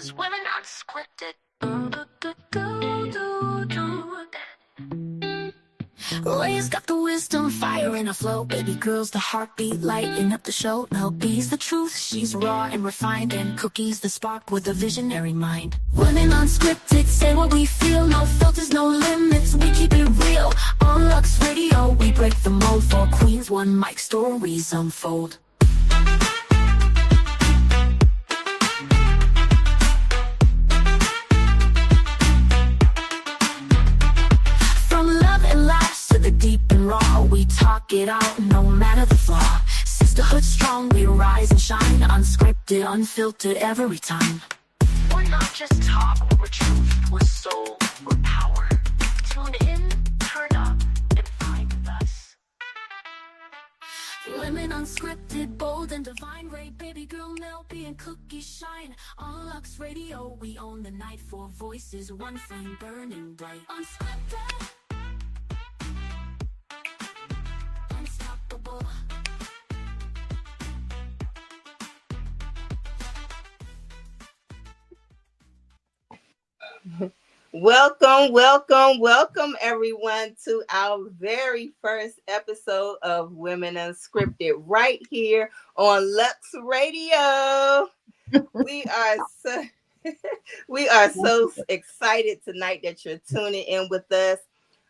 is Women Unscripted. Rhea's got the wisdom, fire in her flow. Baby girl's the heartbeat, lighting up the show. Mell B's the truth, she's raw and refined. And Cookie's the spark with a visionary mind. Women Unscripted, say what we feel. No filters, no limits, we keep it real. On Lux Radio, we break the mold. For queens, one mic, stories unfold. Deep and raw, we talk it out, no matter the flaw. Sisterhood strong, we rise and shine. Unscripted, unfiltered every time. We're not just talk, we're truth, we're soul, we're power. Tune in, turn up, and find us. Women Unscripted, bold and divine. Ray, baby girl, Mell B, and Cookie shine. On Lux Radio, we own the night. Four voices, one flame burning bright. Unscripted. Welcome everyone to our very first episode of Women Unscripted right here on Lux Radio. We are so excited tonight that you're tuning in with us.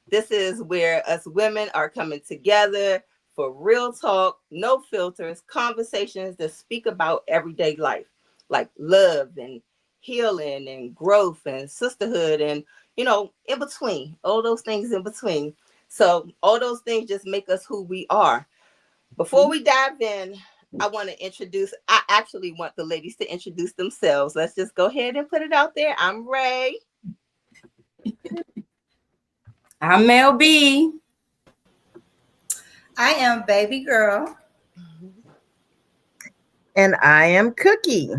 This is where us women are coming together for real talk, no filters, conversations that speak about everyday life, like love and healing and growth and sisterhood and, in between, all those things in between. So all those things just make us who we are. Before we dive in, I actually want the ladies to introduce themselves. Let's just go ahead and put it out there. I'm Ray. I'm Mell B. I am Babygirl. And I am Cookie.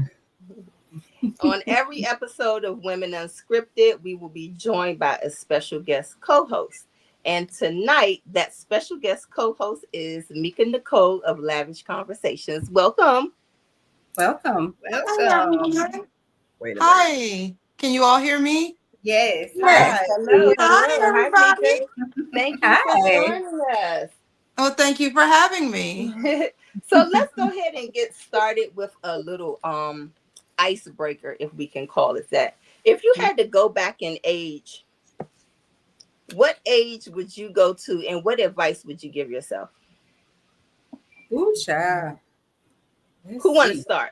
On every episode of Women Unscripted, we will be joined by a special guest co-host. And tonight, that special guest co-host is Mika Nicole of Lavish Conversations. Welcome. Welcome. Hi. Can you all hear me? Yes. Hi. Hello. Hi, everybody. Thank you for joining us. Oh, thank you for having me. So let's go ahead and get started with a little icebreaker, if we can call it that. If you had to go back in age, what age would you go to and what advice would you give yourself? Ooh, child. Who want to start?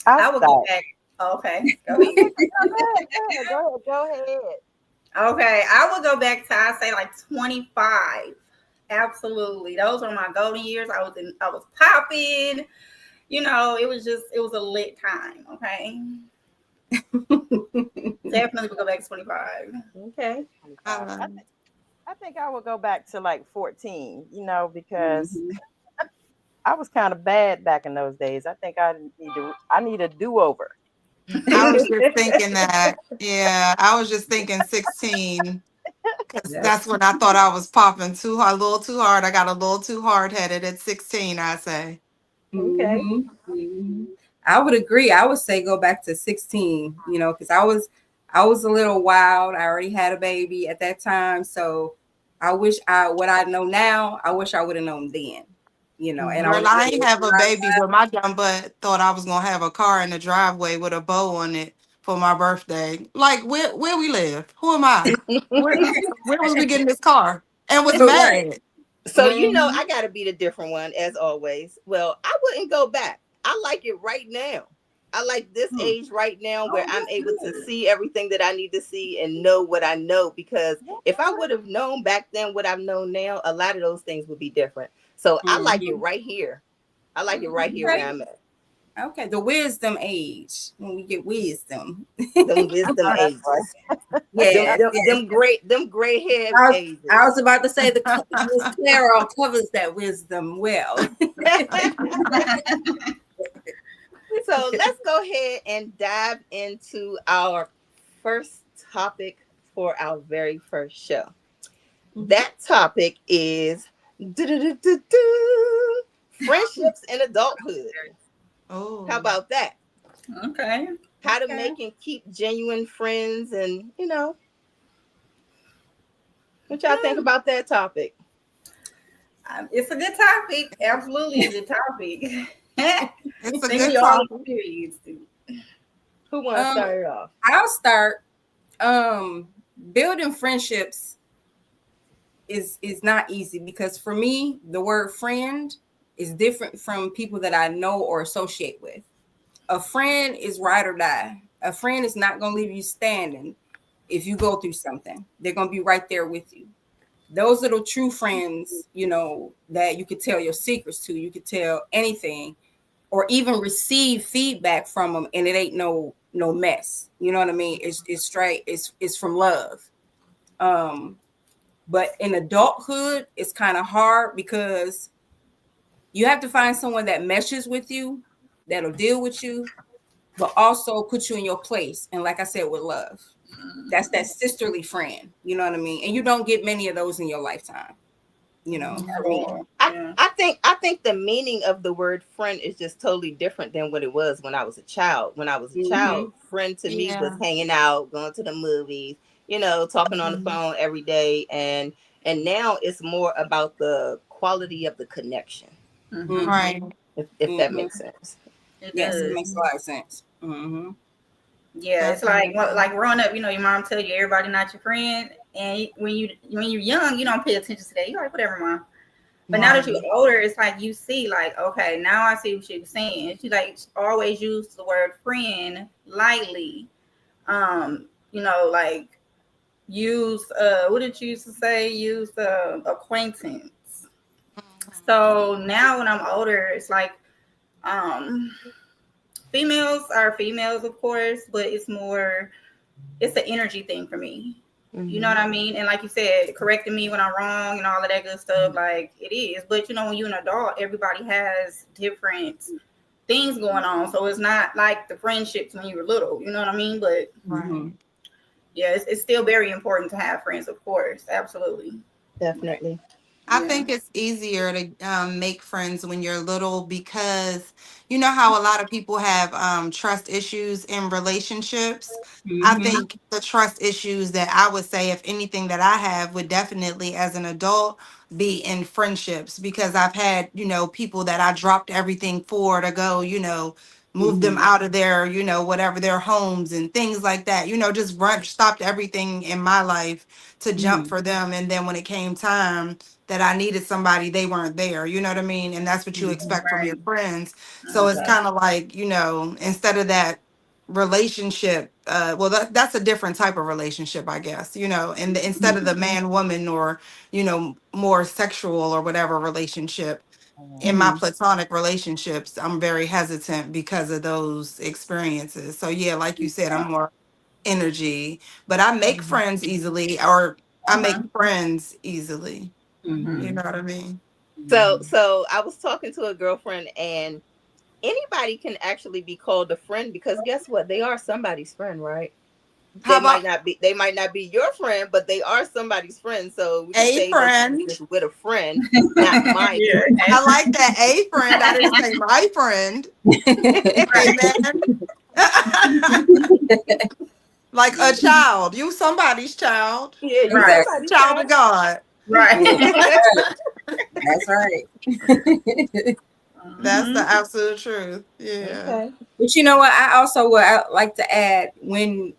I will go back. Okay. Go ahead. Go ahead. Okay. I will go back to, I say, like 25. Absolutely. Those were my golden years. I was popping. It was a lit time. Okay. Definitely would go back to 25. Okay. I think I would go back to like 14, because I was kind of bad back in those days. I think I need a do-over. I was just thinking that. Yeah, I was just thinking 16. Because that's when I thought I was popping a little too hard. I got a little too hard-headed at 16, I say. Okay. Mm-hmm. I would agree. I would say go back to 16, because I was a little wild. I already had a baby at that time. So I wish what I know now, I wish I would have known then, and I ain't have a baby, but my dumb butt thought I was going to have a car in the driveway with a bow on it for my birthday. Like, where we live? Who am I? Where was we getting this car? And was mad. So, I got to be the different one, as always. Well, I wouldn't go back. I like it right now. I like this age right now where I'm able to see everything that I need to see and know what I know. Because if I would have known back then what I've known now, a lot of those things would be different. So I like it right here. I like it right here where I'm at. Okay, the wisdom age, when we get wisdom. Them wisdom ages. Yeah, them gray hair ages. I was about to say the Clara covers that wisdom well. So let's go ahead and dive into our first topic for our very first show. That topic is friendships in adulthood. Oh, how about that? Okay. how to make and keep genuine friends, and what y'all think about that topic? It's a good topic. Absolutely a good topic. It's a Think good we all topic. experienced it. Who want to start it off? I'll start. Building friendships is not easy, because for me, the word friend is different from people that I know or associate with. A friend is ride or die. A friend is not going to leave you standing if you go through something. They're going to be right there with you. Those are the true friends, that you could tell your secrets to. You could tell anything, or even receive feedback from them, and it ain't no mess. You know what I mean? It's straight. It's from love. But in adulthood, it's kind of hard, because you have to find someone that meshes with you, that'll deal with you, but also put you in your place. And like I said, with love, that's that sisterly friend. You know what I mean? And you don't get many of those in your lifetime. For me. I think the meaning of the word friend is just totally different than what it was when I was a child. When I was a child, friend to me was Yeah. hanging out, going to the movies, talking on the phone every day, and now it's more about the quality of the connection. Right. If that makes sense. It Yes, it does. makes a lot of sense. Yeah, it's Definitely. like growing up. Your mom tell you everybody not your friend, and when you're young, you don't pay attention to that. You're like, whatever, mom. But now that you're Right. older, it's like you see, like, okay, now I see what she was saying. She always used the word friend lightly. Like use what did you used to say? Use acquaintance. So now when I'm older, it's like females are females, of course, but it's an energy thing for me. You know what I mean? And like you said, correcting me when I'm wrong and all of that good stuff, like it is. But when you're an adult, everybody has different things going on. So it's not like the friendships when you were little, you know what I mean? But Right. yeah, it's still very important to have friends, of course. Absolutely. Definitely. I think it's easier to make friends when you're little, because you know how a lot of people have trust issues in relationships. I think the trust issues that I would say, if anything, that I have would definitely, as an adult, be in friendships, because I've had, people that I dropped everything for to go, move them out of their, whatever, their homes and things like that, just stopped everything in my life to jump for them. And then when it came time that I needed somebody, they weren't there. You know what I mean? And that's what you expect from your Right. friends. So it's kind of like, instead of that relationship, well, that's a different type of relationship, I guess, and instead of the man woman, or, more sexual or whatever relationship, in my platonic relationships, I'm very hesitant because of those experiences. So yeah, like you said, I'm more energy, but I make friends easily, or I make friends easily. You know what I mean? So I was talking to a girlfriend, and anybody can actually be called a friend, because guess what? They are somebody's friend, right? How about They might not be your friend, but they are somebody's friend. So we can a say that she was friend? just with a friend, not my friend. I like that, a friend. I didn't say my friend. Amen. Like a child. You somebody's child. Yeah, you Right. somebody's Child of child. God. Right. That's right. That's the absolute truth. Yeah. Okay. But you know what? I like to add, when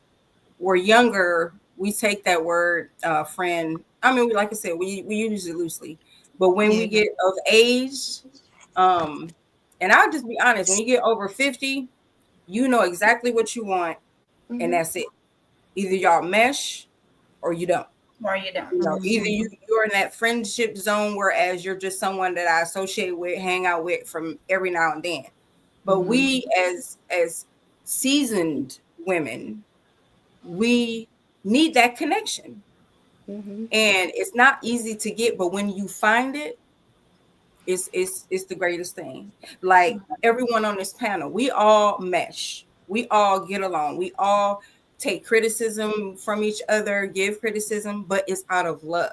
we're younger, we take that word friend. I mean, like I said, we use it loosely. But when we Yeah. get of age, and I'll just be honest, when you get over 50, you know exactly what you want, and Mm-hmm. that's it. Either y'all mesh or you don't. Or you don't. Either Mhm. you're in that friendship zone, whereas you're just someone that I associate with, hang out with from every now and then. But we, as seasoned women, we need that connection, Mm-hmm. and it's not easy to get. But when you find it, it's the greatest thing. Like everyone on this panel, we all mesh. We all get along. We all take criticism from each other, give criticism, but it's out of love.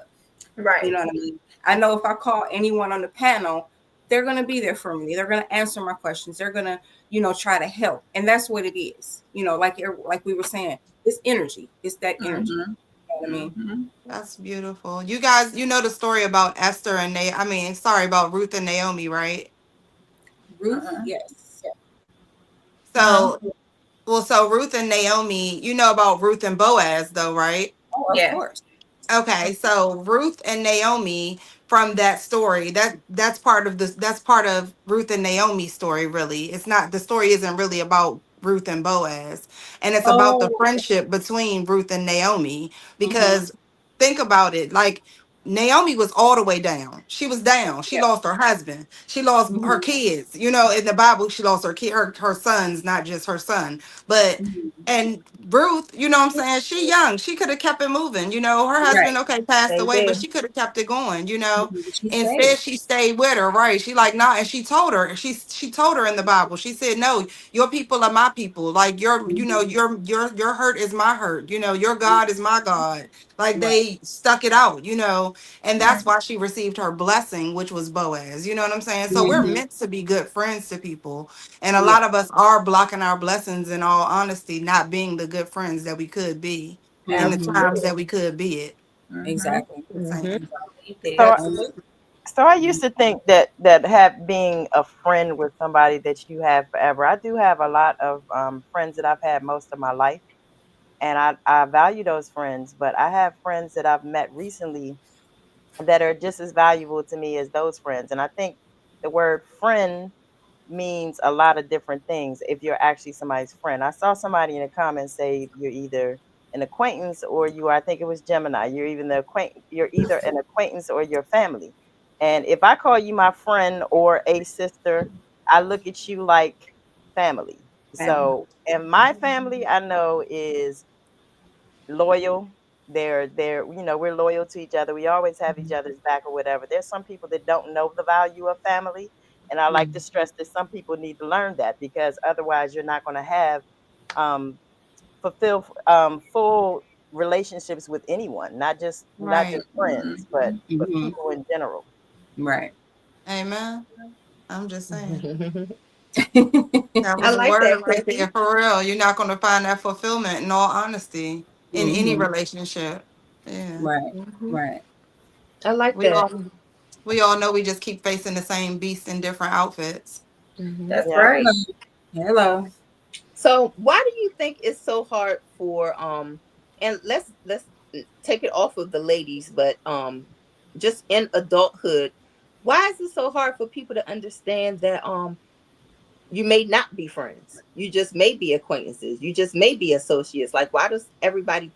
You Right. know what I mean? I know if I call anyone on the panel, they're going to be there for me. They're going to answer my questions. They're going to, try to help. And that's what it is. Like we were saying, it's energy. It's that energy. Mm-hmm. You know what I mean? Mm-hmm. That's beautiful. You guys, you know the story about Esther and sorry, about Ruth and Naomi, right? Ruth, Uh-uh. yes. No. So, well, so Ruth and Naomi, you know about Ruth and Boaz, though, right? Oh, of Yeah. course. Okay, so Ruth and Naomi, from that story, that's part of this, that's part of Ruth and Naomi's story, really. It's not, the story isn't really about Ruth and Boaz. And it's about the Oh, friendship between Ruth and Naomi. mm-hmm. Because think about it, like Naomi was all the way down. She was down. She Yeah. lost her husband. She lost her Mm-hmm. kids. You know, in the Bible, she lost her kid, her sons, not just her son. But Mm-hmm. and Ruth, you know what I'm saying? She young. She could have kept it moving. You know, her Right. husband, okay, passed away, but Baby. she could have kept it going, you know. Mhm. She Instead, stayed. she stayed with her, right? She like, nah, and she told her in the Bible, she said, no, your people are my people. Like your, you know, Mhm. your hurt is my hurt. You know, your God is my God. Like Right. they stuck it out, you know, and that's Mm-hmm. why she received her blessing, which was Boaz. You know what I'm saying? So we're Mm-hmm. meant to be good friends to people. And a Yeah. lot of us are blocking our blessings, in all honesty, not being the good friends that we could be in the Mm-hmm. times that Absolutely. we could be it. Mm-hmm. Exactly. I'm Mm-hmm. saying. Believe that. So Absolutely. so I used to think that have being a friend with somebody that you have forever. I do have a lot of friends that I've had most of my life, and I value those friends. But I have friends that I've met recently that are just as valuable to me as those friends. And I think the word friend means a lot of different things if you're actually somebody's friend. I saw somebody in the comments say you're either an acquaintance or you are, I think it was Gemini. You're either an acquaintance or your family. And if I call you my friend or a sister, I look at you like family. Family. So, and my family I know is loyal. They're we're loyal to each other. We always have each other's back or whatever. There's some people that don't know the value of family, and I like to Mm-hmm. stress that some people need to learn that because otherwise you're not going to have um fulfill full relationships with anyone, not just Right. friends, but Mm-hmm. Mm-hmm. people in general. Right. Amen. I'm just saying. That I was a like word that, right there Chrissy. for real. You're not going to find that fulfillment, in all honesty, in any Mm-hmm. relationship. Yeah. Right. Hmm. Right. I like We that. all we all know we just keep facing the same beast in different outfits. Hmm. That's Yeah. right. Hello. So why do you think it's so hard for and let's take it off of the ladies, but just in adulthood, why is it so hard for people to understand that you may not be friends. You just may be acquaintances. You just may be associates. Like why does everybody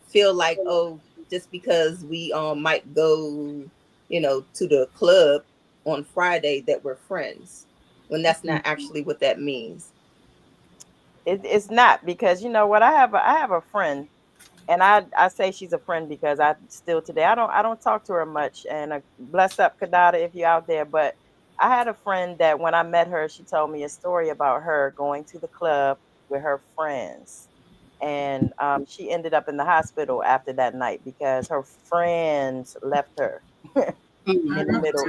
feel like, oh, just because we might go, to the club on Friday that we're friends when that's not Mhm. actually what that means. It's not because you know what I have a friend and I say she's a friend because I still today I don't talk to her much and bless up Kadada if you're out there, but I had a friend that when I met her she told me a story about her going to the club with her friends and she ended up in the hospital after that night because her friends left her Mhm. Mm-hmm.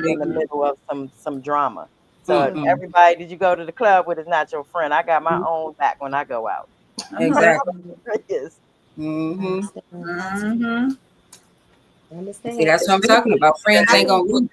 in the middle of some drama. So if Mm-mm. everybody that you go to the club with is not your friend, I got my Mhm. own back when I go out. I know that's Exactly. Yes. I Mm-hmm. understand. mm-hmm. I See, understand. that's what I'm talking Especially about. Friends I ain't today. gonna think leave.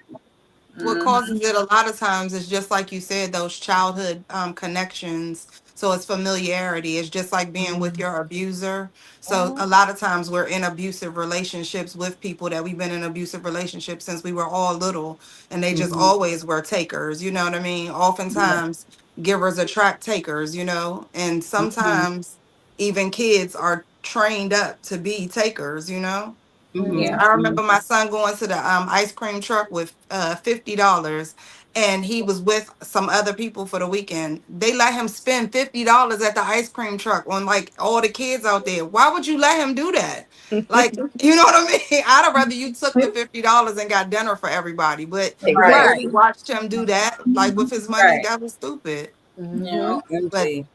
what Mm-hmm. causes it a lot of times is just like you said, those childhood connections. So it's familiarity. It's just like being with your abuser. So Mhm. a lot of times we're in abusive relationships with people that we've been in abusive relationships since we were all little, and they just Mm-hmm. always were takers. You know what I mean? Yeah. Oftentimes givers attract takers, you know, and Mm-hmm. sometimes even kids are trained up to be takers, you know. Mm-hmm. Yeah. I remember Mm-hmm. my son going to the ice cream truck with $50, and he was with some other people for the weekend. They let him spend $50 at the ice cream truck on like all the kids out there. Why would you let him do that? Like, you know what I mean? I'd have rather you took the $50 and got dinner for everybody. But you Right. really Exactly. watched him do that, like with his money. Right. That was stupid. Yeah. Hmm. But OMG.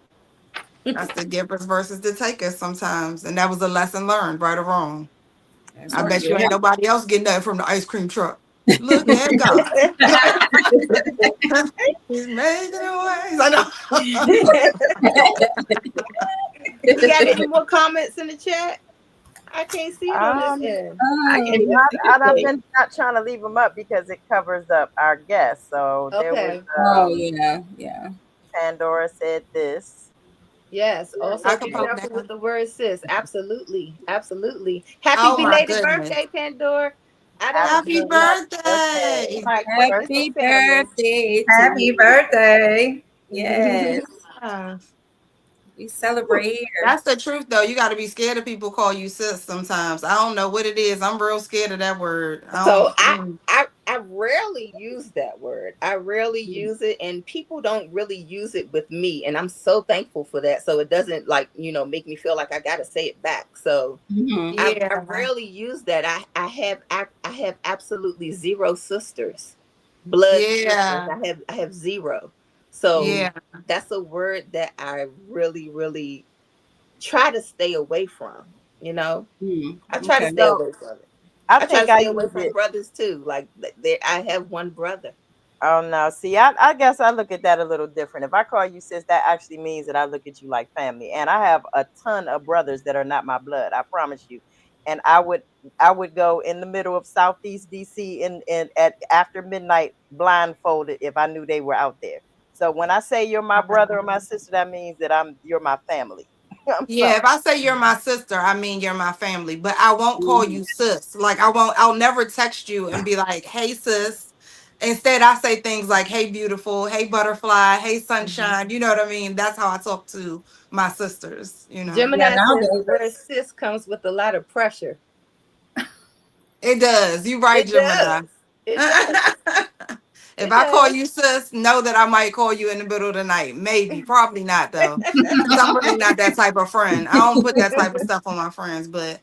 that's the givers versus the takers sometimes, and that was a lesson learned, right or wrong. That's I right. bet you Yeah. ain't nobody else getting that from the ice cream truck. Look at God. He's making ways. I know. We got any more comments in the chat? I can't see it on this end. I can't even see I've it. been not trying to leave them up because it covers up our guests. So there was Okay. Oh yeah. Pandora said this. Yes. I Also can be poke careful with down. the word sis. Absolutely. Absolutely. Happy Oh my belated goodness. birthday, Pandora. I don't Happy Happy birthday. birthday. like what is Happy the family? birthday to Happy you. birthday. Yes, Yeah. we celebrate here. That's the truth though. You gotta be scared of people call you sis sometimes. I don't know what it is. I'm real scared of that word. I So don't I rarely use that word. I rarely use it, and people don't really use it with me, and I'm so thankful for that. So it doesn't like make me feel like I got to say it back. So Mhm. I yeah. rarely use that. I have absolutely zero sisters, blood sisters. Yeah. I have zero. So Yeah. that's a word that I really really try to stay away from. I try to Okay. stay So away from it. I I try to think I stay away use from it. brothers too. Like I have one brother. Oh no. See, I guess I look at that a little different. If I call you sis, that actually means that I look at you like family. And I have a ton of brothers that are not my blood, I promise you. And I would go in the middle of Southeast DC and at after midnight blindfolded if I knew they were out there. So when I say you're my brother or my sister, that means that you're my family. I'm Yeah, sorry. if I say you're my sister, I mean you're my family. But I won't call Mhm. you sis. Like I'll never text you and be like, hey sis. Instead, I say things like, hey beautiful, hey butterfly, hey sunshine. You know what I mean? That's how I talk to my sisters. Yeah, Gemini says the nowadays word sis comes with a lot of pressure. It does. You right, It Gemini. does. It does. If It I call does. you sis, know that I might call you in the middle of the night. Maybe, probably not though. 'Cause I'm really not that type of friend. I don't put that type of stuff on my friends, but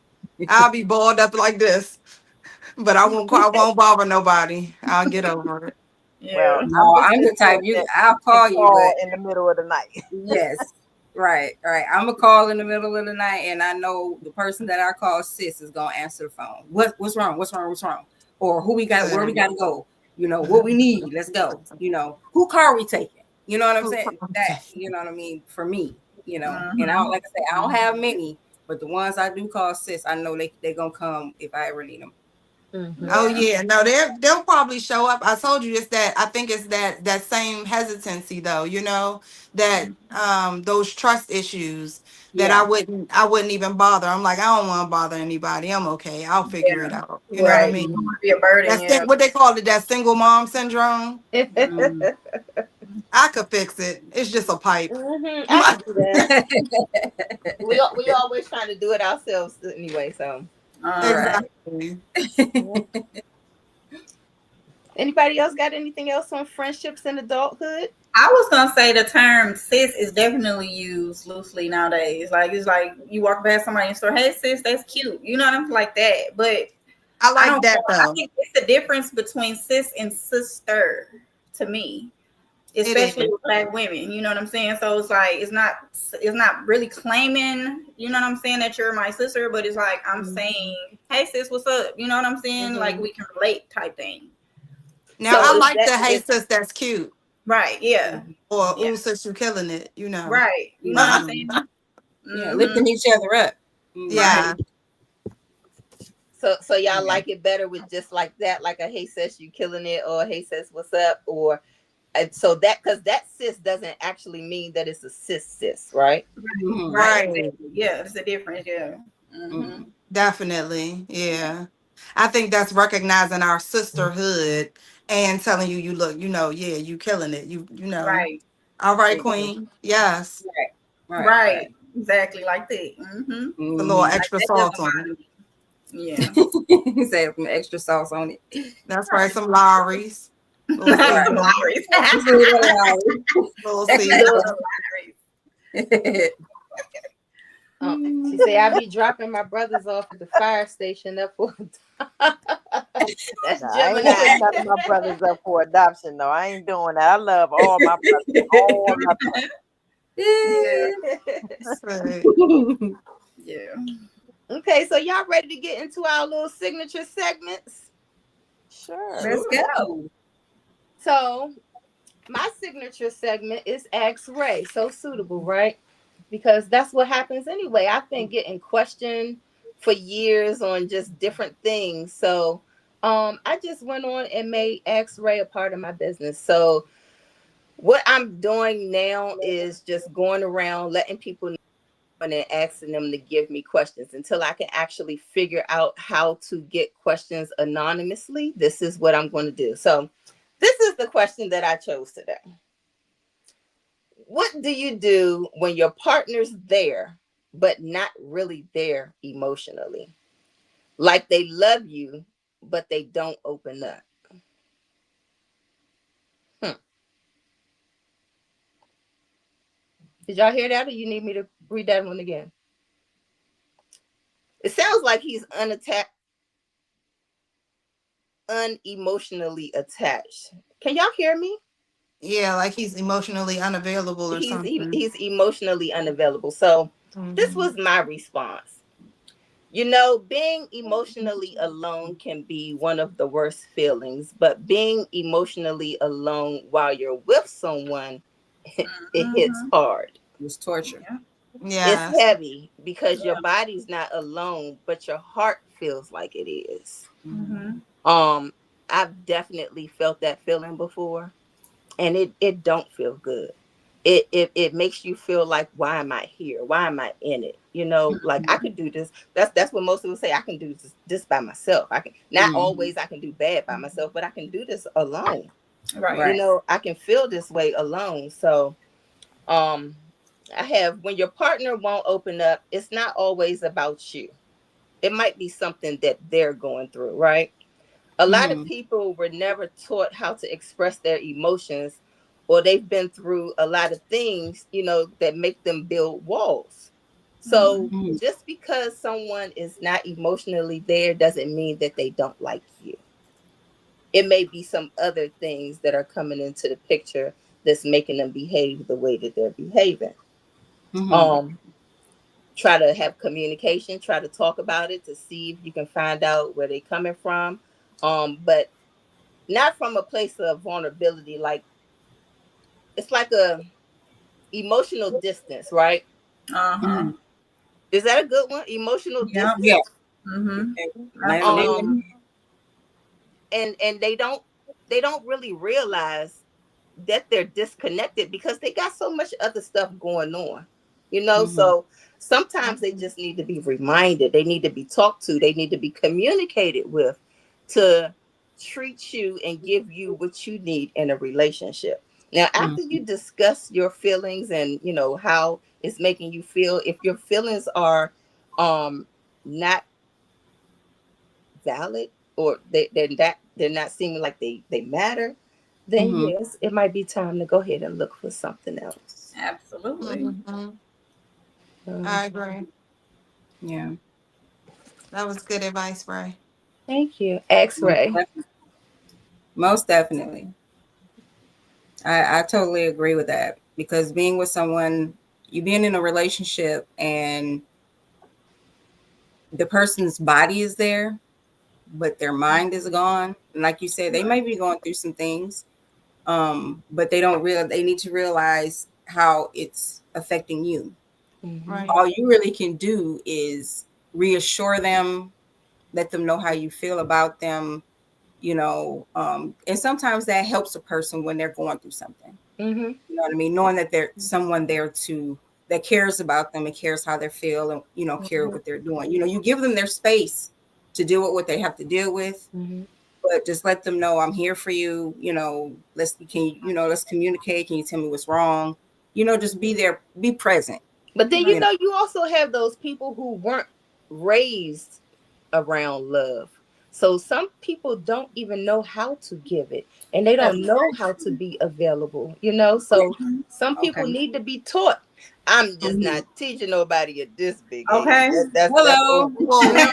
I'll be balled up like this. But I won't bother nobody. I'll get over it. Well, Yeah. I'm no, the I'm the sister type you that I'll you can call you, call but in the middle of the night. yes. Right. I'm a call in the middle of the night and I know the person that I call sis is gonna answer the phone. What's wrong? What's wrong? Or who we got where we gotta go, what we need, let's go. Who car we taking? You know what I'm saying? That you know what I mean? For me, and I don't like I say I don't have many, but the ones I do call sis, I know they gonna come if I ever need them. Oh Mhm. Yeah. yeah, no, they'll probably show up. I told you it's that. I think it's that same hesitancy though. That those trust issues that Yeah. I wouldn't even bother. I'm like I don't want to bother anybody. I'm okay. I'll figure it Yeah. out. You know what I Right. You mean? don't want to be a burden. Yeah. What they call it, that single mom syndrome. Mhm. I could fix it. It's just a pipe. I can do that. We always trying to do it ourselves anyway. So Right. Exactly. yeah. Anybody else got anything else on friendships and adulthood? I was gonna say the term sis is definitely used loosely nowadays. Like it's like you walk past somebody in the store, hey sis, that's cute. You know what I'm like that. But I I like don't know. that I though. think it's the difference between sis and sister to me, It especially is. with Black women. You know what I'm saying? So it's like it's not really claiming, you know what I'm saying, that you're my sister, but it's like I'm saying, hey sis, what's up? You know what I'm saying? Like Mhm. we can relate type thing. Now So I is like that the hey is sis, that's cute. Right. Yeah. Or Yeah. ooh sis, you killing it. Right. You know what I'm Mhm. saying? Yeah, Mm-hmm. lifting each other up. Right. Yeah. so y'all Yeah. like it better with just like that, like a hey sis you killing it, or hey sis what's up, or and so that because that sis doesn't actually mean that it's a sis, right? Mhm. Right. Right. Exactly. Yeah. There's a difference. Yeah. Mm-hmm. Mhm. Definitely. Yeah. I think that's recognizing our sisterhood and telling you yeah, you killing it. You. Right. All right, Exactly. queen. Yes. Right. Right. Exactly like that. Mm-hmm. A little Mhm. Like extra that salt doesn't on it. bother me. Yeah. He said some extra sauce on it. That's right. Right. Some Lowry's. Little Right. Some seasoning. lotteries. Just a little Little Little, seasoning. Lotteries. she say I be dropping my brothers off at the fire station up for that's No, I ain't putting Gemini. none of my brothers up for adoption. though. I ain't doing that. I love all my brothers. All of them. Yeah. That's right. Yeah. Okay, so y'all ready to get into our little signature segments? Sure. Let's go. So my signature segment is Ask Ray. So suitable, right? Because that's what happens anyway. I've been getting questioned for years on just different things. So I just went on and made Ask Ray a part of my business. So what I'm doing now is just going around letting people know and asking them to give me questions until I can actually figure out how to get questions anonymously. This is what I'm going to do. So this is the question that I chose today. What do you do when your partner's there, but not really there emotionally? Like they love you, but they don't open up. Hmm. Did y'all hear that, or you need me to read that one again? It sounds like he's unemotionally attached. Can y'all hear me? Yeah, like he's emotionally unavailable or something. He's emotionally unavailable. So this Mhm. was my response. You know, being emotionally alone can be one of the worst feelings, but being emotionally alone while you're with someone, it hits Mm-hmm. hard. It was torture. Yeah. It's Yes. heavy because your Yeah. body's not alone, but your heart feels like it is. Mhm. Mm-hmm. Um, I've definitely felt that feeling before, and it don't feel good. It makes you feel like, why am I here? Why am I in it? You know, like I could do this. That's what most people say. I can do this by myself. I can not Mhm. always. I can do bad by myself, but I can do this alone. Right. You Right. know, I can feel this way alone. So, um, I have when your partner won't open up. It's not always about you. It might be something that they're going through, right? A lot of Mhm. people were never taught how to express their emotions, or they've been through a lot of things, you know, that make them build walls. So Mhm. just because someone is not emotionally there doesn't mean that they don't like you. It may be some other things that are coming into the picture that's making them behave the way that they're behaving. Mhm. um Try to have communication, try to talk about it to see if you can find out where they're coming from, but not from a place of vulnerability. Like it's like a emotional distance, right? Uh-huh. Mhm. Is that a good one? Emotional Yeah. Yeah. distance. Mm-hmm. Living. Absolutely. um and they don't really realize that they're disconnected because they got so much other stuff going on, you know. Mhm. So sometimes they just need to be reminded, they need to be talked to, they need to be communicated with to treat you and give you what you need in a relationship. Now after Mhm. you discuss your feelings and you know how it's making you feel, if your feelings are not valid, or they're not seeming like they matter, then Mhm. yes, it might be time to go ahead and look for something else. Absolutely. Mhm. Um, I agree. Yeah. That was good advice, Ray. Thank you, Most X-ray. definitely. Most definitely. I totally agree with that because being with someone, you being in a relationship and the person's body is there, but their mind is gone. And like you said, they may be going through some things, but they need to realize how it's affecting you. Hmm. Right. All you really can do is reassure them, let them know how you feel about them, and sometimes that helps a person when they're going through something. Hmm. You know what I mean? Knowing that there's someone there that cares about them and cares how they feel and care Hmm. what they're doing. You give them their space to deal with what they have to deal with, Hmm. but just let them know I'm here for you. Let's communicate. Can you tell me what's wrong? Just be there, be present. But then You you know. know you also have those people who weren't raised around love. So some people don't even know how to give it, and they That's don't know very how to true. be available, you know. So Mhm. some people Okay. need to be taught. I'm just Mhm. not teaching nobody at this big age. Okay. That's Hello. over. No, Well,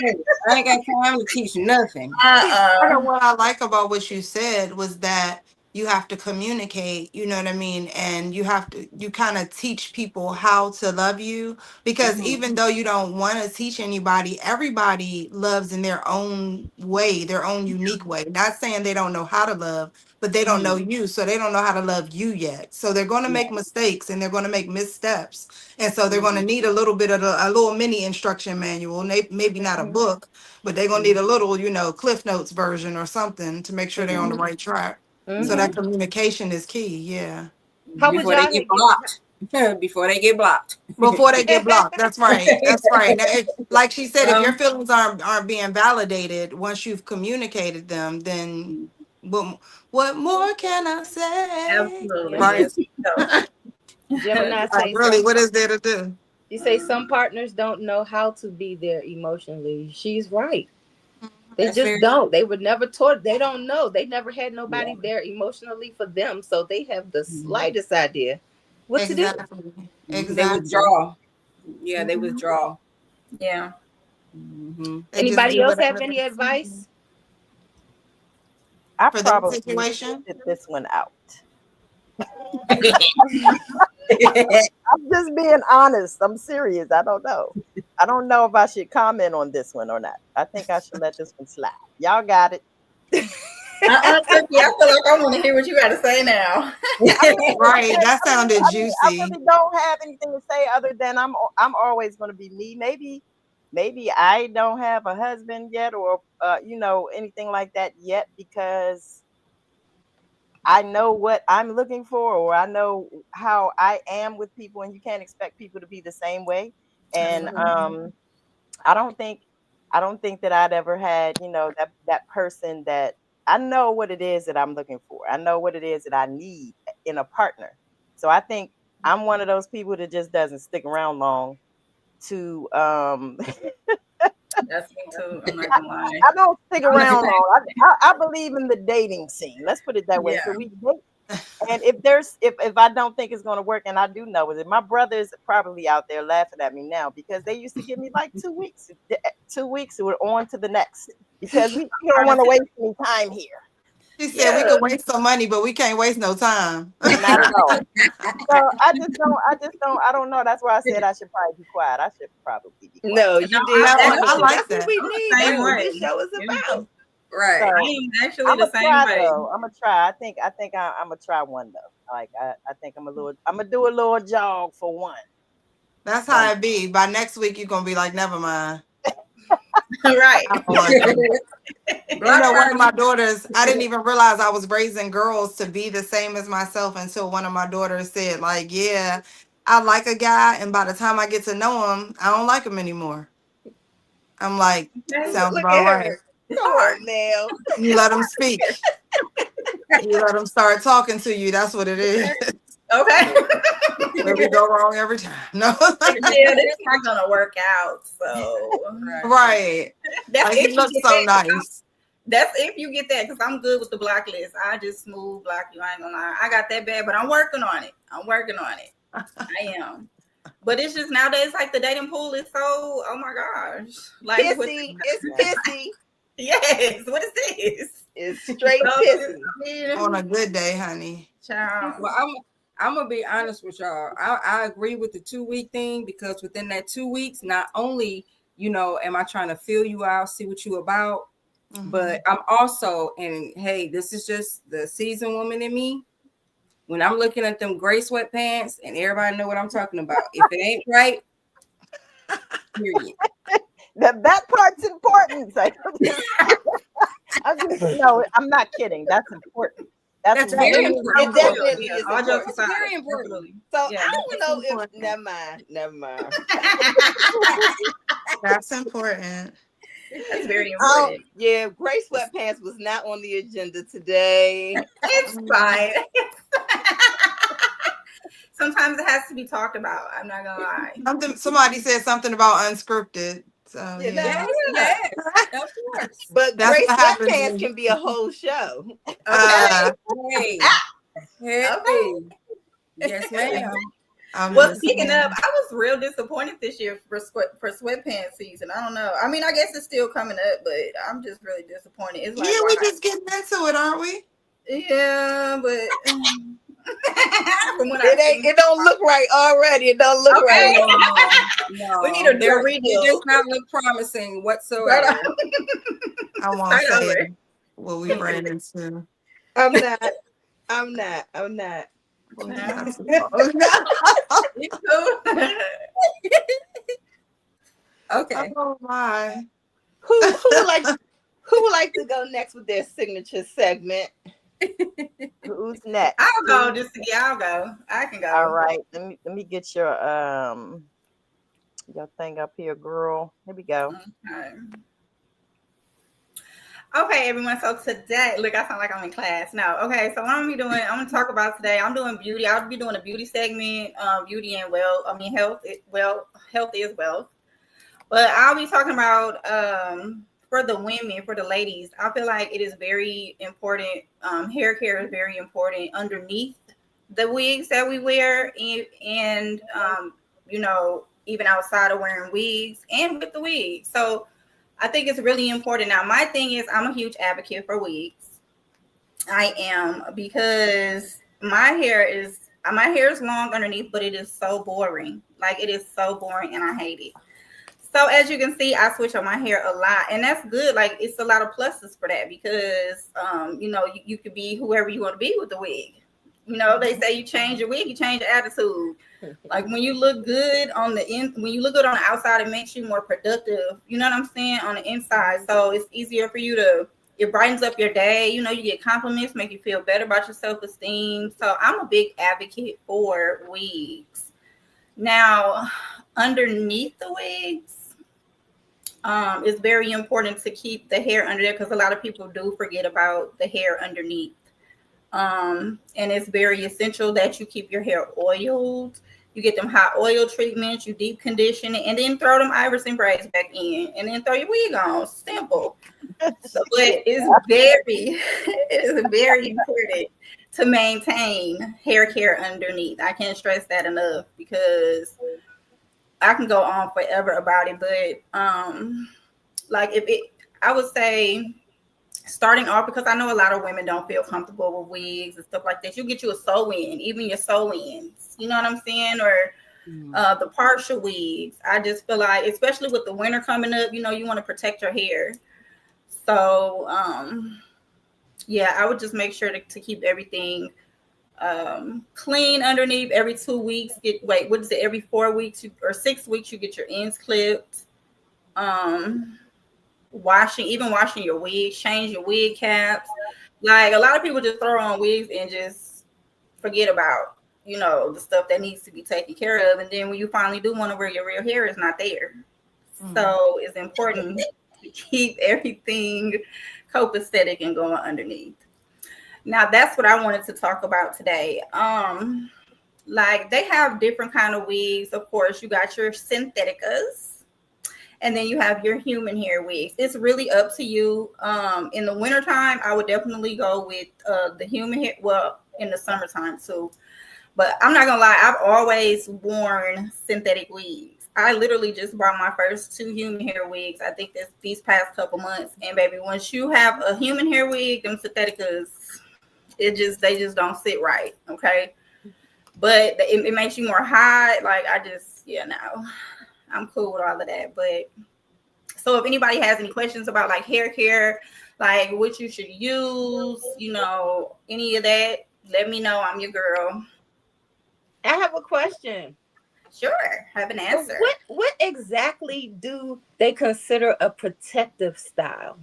I ain't got time to teach nothing. part Uh-uh. of what I like about what you said was that you have to communicate, you know what I mean? And you kind of teach people how to love you, because even though you don't want to teach anybody, everybody loves in their own way, their own unique way. Not saying they don't know how to love, but they don't know you, so they don't know how to love you yet. So they're going to make mistakes and they're going to make missteps. And so they're going to need a little bit of a little mini instruction manual, maybe not a book, but they're going to need a little, Cliff Notes version or something to make sure they're on the right track. So that communication is key. Yeah. How would Before y'all they get get blocked. Before they get blocked. Before they get blocked. That's right. That's right. Now, like she said, if your feelings aren't being validated once you've communicated them, then what more can I say? Absolutely. Right. Yes. So, Gemini Like, say really, what is there to do? you say some partners don't know how to be there emotionally. She's right. They That's just very don't. They were never taught. They don't know. They never had nobody there emotionally for them, so they have the slightest idea what to do. Exactly. They Exactly. withdraw. Yeah, they withdraw. yeah. They just Anybody do else have whatever any advice? I for that probably situation. sit this one out. I'm just being honest. I'm serious. I don't know. I don't know if I should comment on this one or not. I think I should let this one slide. Y'all got it. I feel like I want to hear what you got to say now. Right. That sounded I juicy. really don't have anything to say other than I'm always going to be me. Maybe I don't have a husband yet, or anything like that yet, because I know what I'm looking for, or I know how I am with people, and you can't expect people to be the same way. And I don't think that I'd ever had, that person that I know what it is that I'm looking for. I know what it is that I need in a partner. So I think I'm one of those people that just doesn't stick around long to That's me too. I'm not gonna lie. I don't stick around long. I believe in the dating scene. Let's put it that way. Yeah. So we date. And if I don't think it's going to work, and I do know it, my brother's probably out there laughing at me now, because they used to give me like 2 weeks. 2 weeks, we're on to the next, because we don't want to waste any time here. She said we could waste some money, but we can't waste no time. Not at all. So I don't know. That's why I said I should probably be quiet. I should probably be quiet. No, you did. I like That's that. what we need. Same That's what way. this show is about. Right. So, I am actually I'm the gonna same try way. though. I'm gonna try. I think I'm gonna try one though. Like I think I'm gonna do a little jog for one. That's how it be. By next week, you're gonna be like, never mind. Right. I don't like it. One of my daughters, I didn't even realize I was raising girls to be the same as myself until one of my daughters said, like, yeah, I like a guy, and by the time I get to know him, I don't like him anymore. I'm like, sounds Look about at right. her. Come on, Nell. You let him speak. You let him start talking to you. That's what it is. Okay. Where we go wrong every time. No. Yeah, this is not gonna work out. So Right. that's Like, if he you looks get so that. nice. That's if you get that, because I'm good with the block list. I just smooth block you. I ain't gonna lie. I got that bad, but I'm working on it. I am. But it's just nowadays, like, the dating pool is so, oh my gosh. Like, Pissy. It's pissy. Yes. What is this? It's straight pissy. On a good day, honey. Child. Well, I'm gonna be honest with y'all. I agree with the 2 week thing, because within that 2 weeks, not only am I trying to feel you out, see what you about, but I'm also, and hey, this is just the seasoned woman in me. When I'm looking at them gray sweatpants, and everybody know what I'm talking about. If it ain't right, period. That part's important. I'm not kidding. That's important. That's very very important. It definitely is All jokes important. aside, Very important. absolutely. So Yeah. I don't know if never mind. That's important. That's very important. Yeah, gray sweatpants was not on the agenda today. It's fine. Sometimes it has to be talked about. I'm not gonna lie. Somebody said something about unscripted. So Yeah. Yes, of course. But That's gray what happens sweatpants when- can be a whole show. Hey. Okay. Yes, ma'am. Well, speaking of, I was real disappointed this year for sweatpants season. I don't know. I mean, I guess it's still coming up, but I'm just really disappointed. It's like, we just getting into it, aren't we? Yeah, but from what I've It ain't. seen, It don't look right already. It don't look okay. right. No, We need to do a it does redo. not look promising Start, whatsoever. I won't start say over. what we ran into. I'm not. I'm not. I'm not. Well, you Yeah. got to. You too. Okay. Oh my. Who would like to go next with their signature segment? Who's next? I'll go. I'll go. I can go. All right. Let me get your thing up here, girl. Here we go. Okay. Okay, everyone. So today, look, I sound like I'm in class. No, okay. So what I'm gonna be doing, I'm gonna talk about today. I'm doing beauty. I'll be doing a beauty segment, beauty and health. Health is wealth. But I'll be talking about for the women, for the ladies. I feel like it is very important. Hair care is very important underneath the wigs that we wear, and even outside of wearing wigs and with the wigs. So I think it's really important. Now, my thing is, I'm a huge advocate for wigs. I am, because my hair is long underneath, but it is so boring. Like, it is so boring, and I hate it. So as you can see, I switch up my hair a lot, and that's good. Like, it's a lot of pluses for that, because you could be whoever you want to be with the wig. They say you change your wig, you change your attitude. Like, when you look good on the when you look good on the outside, it makes you more productive. You know what I'm saying? On the inside, so it's easier for you it brightens up your day. You get compliments, make you feel better about your self-esteem. So I'm a big advocate for wigs. Now, underneath the wigs, it's very important to keep the hair under there, because a lot of people do forget about the hair underneath. And it's very essential that you keep your hair oiled. You get them hot oil treatments, you deep condition it, and then throw them Iverson braids back in, and then throw your wig on. Simple. So, but it is very important to maintain hair care underneath. I can't stress that enough, because I can go on forever about it. But like, I would say, starting off, because I know a lot of women don't feel comfortable with wigs and stuff like that. You get you a sew-in, even your sew-ins, you know what I'm saying? Or the partial wigs. I just feel like, especially with the winter coming up, you want to protect your hair. So yeah, I would just make sure to keep everything clean underneath. Every 2 weeks, every 4 weeks or 6 weeks, you get your ends clipped. Washing your wigs, change your wig caps. Like, a lot of people just throw on wigs and just forget about the stuff that needs to be taken care of, and then when you finally do want to wear your real hair, is not there. So it's important to keep everything copacetic and going underneath. Now, that's what I wanted to talk about today. Like, they have different kind of wigs. Of course, you got your syntheticas, and then you have your human hair wigs. It's really up to you. In the wintertime, I would definitely go with the human hair. Well, in the summertime too. But I'm not gonna lie, I've always worn synthetic wigs. I literally just bought my first 2 human hair wigs, I think these past couple months. And baby, once you have a human hair wig, them syntheticas, they just don't sit right. Okay. But it makes you more hot. Like, no. I'm cool with all of that. But so if anybody has any questions about like hair care, like what you should use, any of that, let me know. I'm your girl. I have a question. Sure, have an answer. What exactly do they consider a protective style?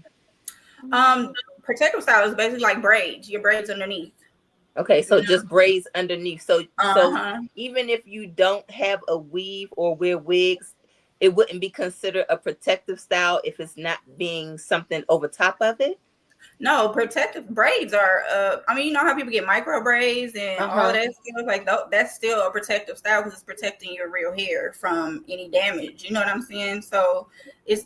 Protective style is basically like braids. Your braids underneath. Okay, so just braids underneath. So Uh-huh. even if you don't have a weave or wear wigs, it wouldn't be considered a protective style if it's not being something over top of it. No, protective braids are. You know how people get micro braids and all of that stuff. Like, that's still a protective style, because it's protecting your real hair from any damage. You know what I'm saying? So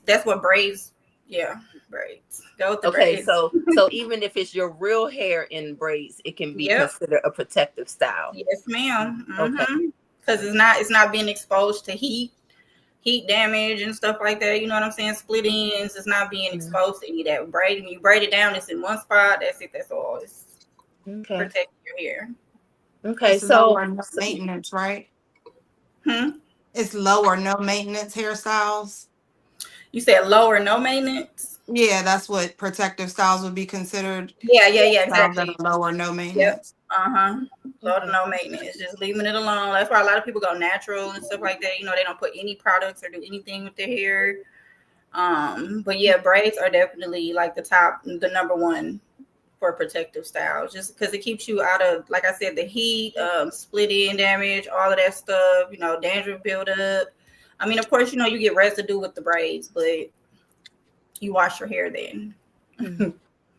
that's what braids. Yeah, braids. Go with the braids. So even if it's your real hair in braids, it can be considered a protective style. Yes, ma'am. Okay. Because it's not being exposed to heat damage and stuff like that. You know what I'm saying? Split ends. It's not being exposed to any of that. When you braid it down, it's in one spot. That's it. That's all. Okay. protect your hair. Okay. It's lower no maintenance, right? Hmm? It's lower no maintenance hairstyles. You said low or no maintenance? Yeah, that's what protective styles would be considered. Yeah, Styles that exactly. are lower no Yep. maintenance. Low to no maintenance, just leaving it alone. That's why a lot of people go natural and stuff like that. You know, they don't put any products or do anything with their hair. But yeah, braids are definitely like the number one for protective styles, just because it keeps you out of, like I said, the heat, split end damage, all of that stuff. You know, dandruff buildup. I mean, of course, you know you get residue with the braids, but you wash your hair then.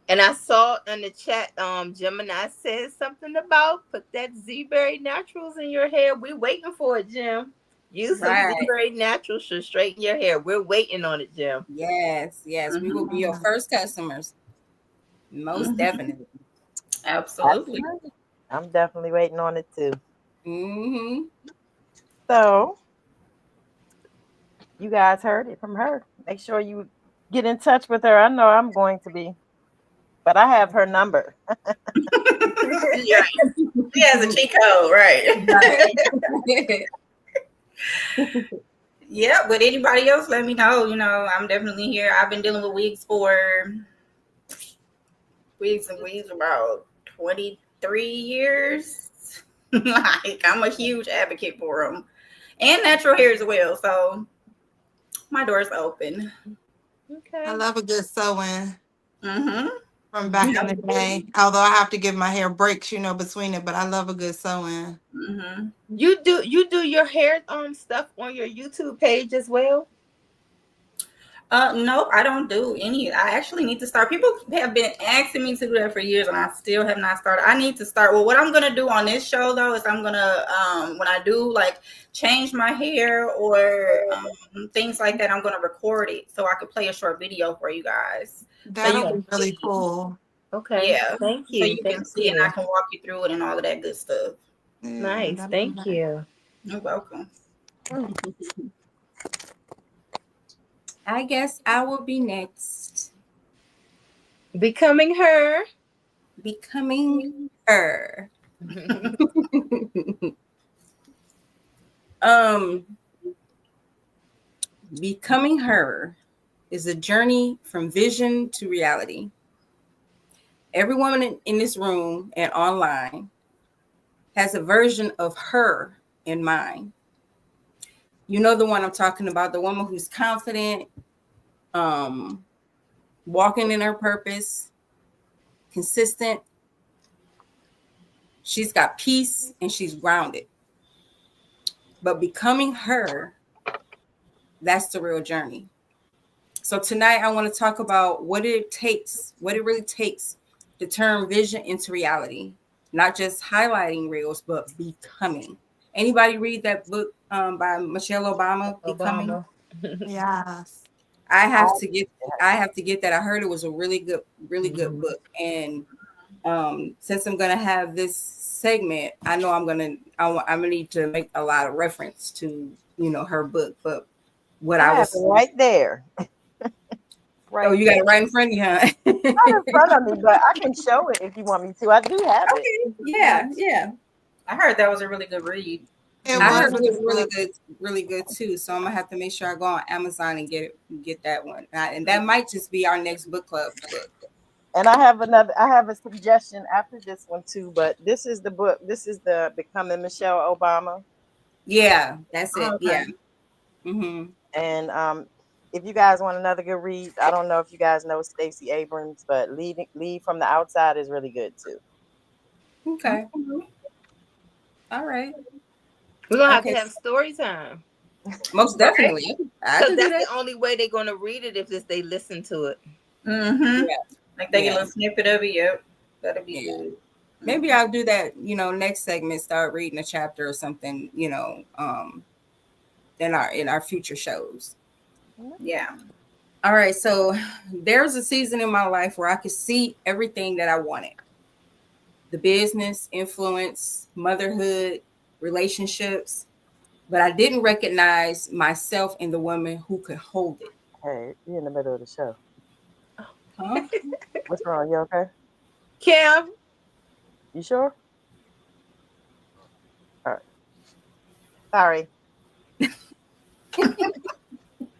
And I saw in the chat, Gemini said something about put that Z-Berry Naturals in your hair. We're waiting for it, Jim. Use some Right. Z-Berry Naturals to straighten your hair. We're waiting on it, Jim. Yes, we will be your first customers. Most definitely. Absolutely. I'm definitely waiting on it too. Mm-hmm. So you guys heard it from her. Make sure you get in touch with her. I know I'm going to be, but I have her number. Yeah, she has a cheat code, right? Yeah, but anybody else, let me know. You know, I'm definitely here. I've been dealing with wigs for about 23 years. Like, I'm a huge advocate for them and natural hair as well. So my door's open. Okay. I love a good sew-in Mm-hmm. from back in the day. Although I have to give my hair breaks, between it, but I love a good sew-in. Mm-hmm. You do your hair stuff on your YouTube page as well? Nope, I don't do any. I actually need to start. People have been asking me to do that for years, and I still have not started. I need to start. Well, what I'm gonna do on this show though is I'm gonna when I do like change my hair or things like that, I'm gonna record it so I could play a short video for you guys. So you That'll can be really see. cool. Okay. Yeah. Thank So you. you Thank can see and I you. can walk you through it and all of that good stuff. Yeah, Nice. that'll be Thank nice. you. You're welcome. I guess I will be next. Becoming her. Becoming her. Becoming her is a journey from vision to reality. Every woman in this room and online has a version of her in mind. You know the one I'm talking about, the woman who's confident, walking in her purpose, consistent. She's got peace and she's grounded. But becoming her, that's the real journey. So tonight I want to talk about what it really takes to turn vision into reality. Not just highlighting reels, but becoming. Anybody read that book by Michelle Obama, Becoming? Yes. I have to get that. I heard it was a really good book. And since I'm gonna have this segment, I know I'm gonna need to make a lot of reference to her book. But what I was right there. Right. Oh, you got it right in front of you, huh? Not in front of me, but I can show it if you want me to. I do have it. Yeah. I heard that was a really good read. I heard it was really good too. So I'm gonna have to make sure I go on Amazon and get that one. And that might just be our next book club book. And I have a suggestion after this one too, but this is the book. This is the Becoming Michelle Obama. Yeah, that's it. Okay. Yeah. Mm-hmm. And if you guys want another good read, I don't know if you guys know Stacey Abrams, but Lead from the Outside is really good too. Okay. All right. We're gonna have to have story time. Most definitely. Because that's the only way they're gonna read it if they listen to it. Mm-hmm. Yeah. Like they get a little snippet of it. Yep. That'll be good. Maybe I'll do that, next segment, start reading a chapter or something, in our future shows. Yeah. All right. So there's a season in my life where I could see everything that I wanted. The business, influence, motherhood, relationships, but I didn't recognize myself in the woman who could hold it. Hey, you're in the middle of the show. Huh? What's wrong? You okay? Kim? You sure? All right. Sorry.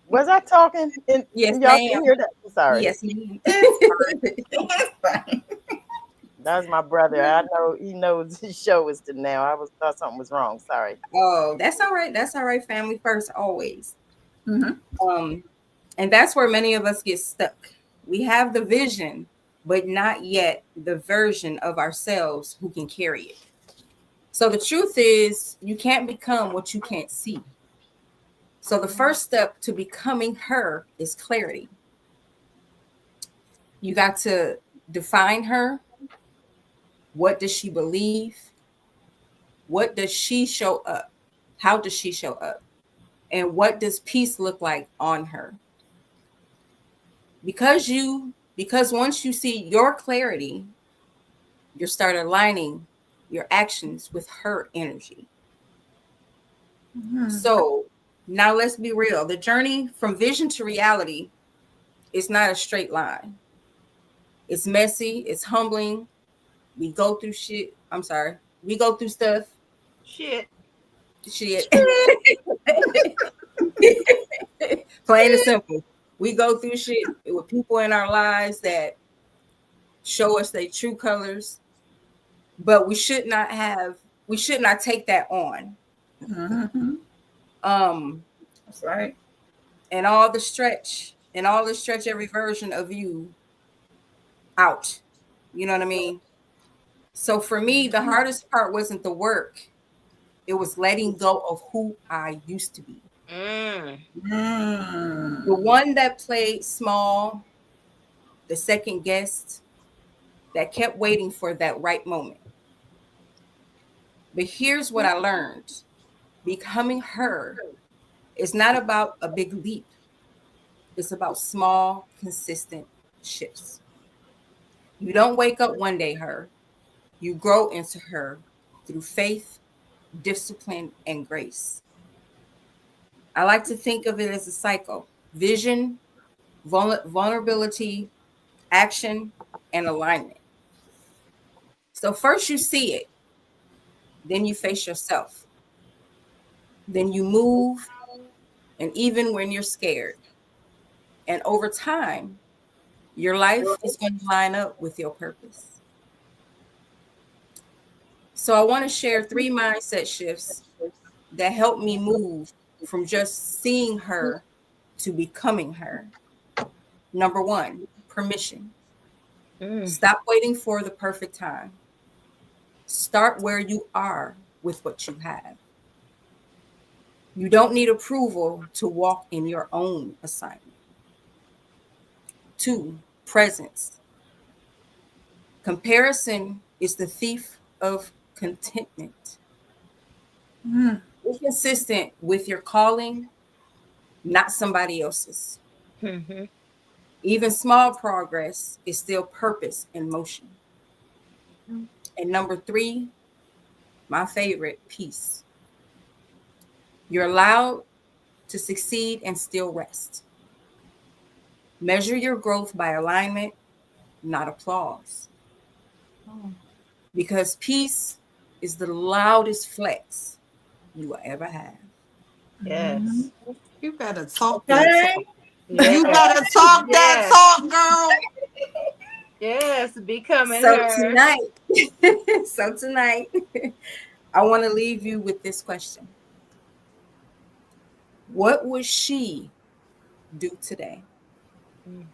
Was I talking Yes, and y'all ma'am. can hear that? Sorry. Yes, ma'am. It's fine. It's fine. That's my brother. I know he knows his show is to now. Thought something was wrong. Sorry. Oh, that's all right. That's all right. Family first, always. Mhm. Um, and that's where many of us get stuck. We have the vision, but not yet the version of ourselves who can carry it. So the truth is, you can't become what you can't see. So the first step to becoming her is clarity. You got to define her. What does she believe? What does she show up? How does she show up? And what does peace look like on her? Because once you see your clarity, you start aligning your actions with her energy. Mhm. So now let's be real. The journey from vision to reality is not a straight line. It's messy, it's humbling. We go through shit. I'm sorry. We go through stuff. Shit. Shit. Plain and simple. We go through shit with people in our lives that show us their true colors, but we should not take that on. Mhm. Um That's right. and all the stretch every version of you out. You know what I mean? So for me, the hardest part wasn't the work. It was letting go of who I used to be. Mm. The Mm. one that played small, the second guest, that kept waiting for that right moment. But here's what I learned. Becoming her is not about a big leap. It's about small, consistent shifts. You don't wake up one day her. You grow into her through faith, discipline, and grace. I like to think of it as a cycle: vision, vulnerability, action, and alignment. So, first you see it, then you face yourself, then you move, and even when you're scared. And over time, your life is going to line up with your purpose. So, I want to share 3 mindset shifts that help me move from just seeing her to becoming her. Number one, permission. Mm. Stop waiting for the perfect time. Start where you are with what you have. You don't need approval to walk in your own assignment. Two, presence. Comparison is the thief of contentment. Mm. Be consistent with your calling, not somebody else's. Mm-hmm. Even small progress is still purpose in motion. And number three, my favorite, peace. You're allowed to succeed and still rest. Measure your growth by alignment, not applause. Because peace is the loudest flex you will ever have. Mhm. Yes. You better talk that Okay. talk. You Yes. better talk that Yes. talk, girl. Yes. Becoming So her. tonight, so tonight, I want to leave you with this question. What would she do today? Mm.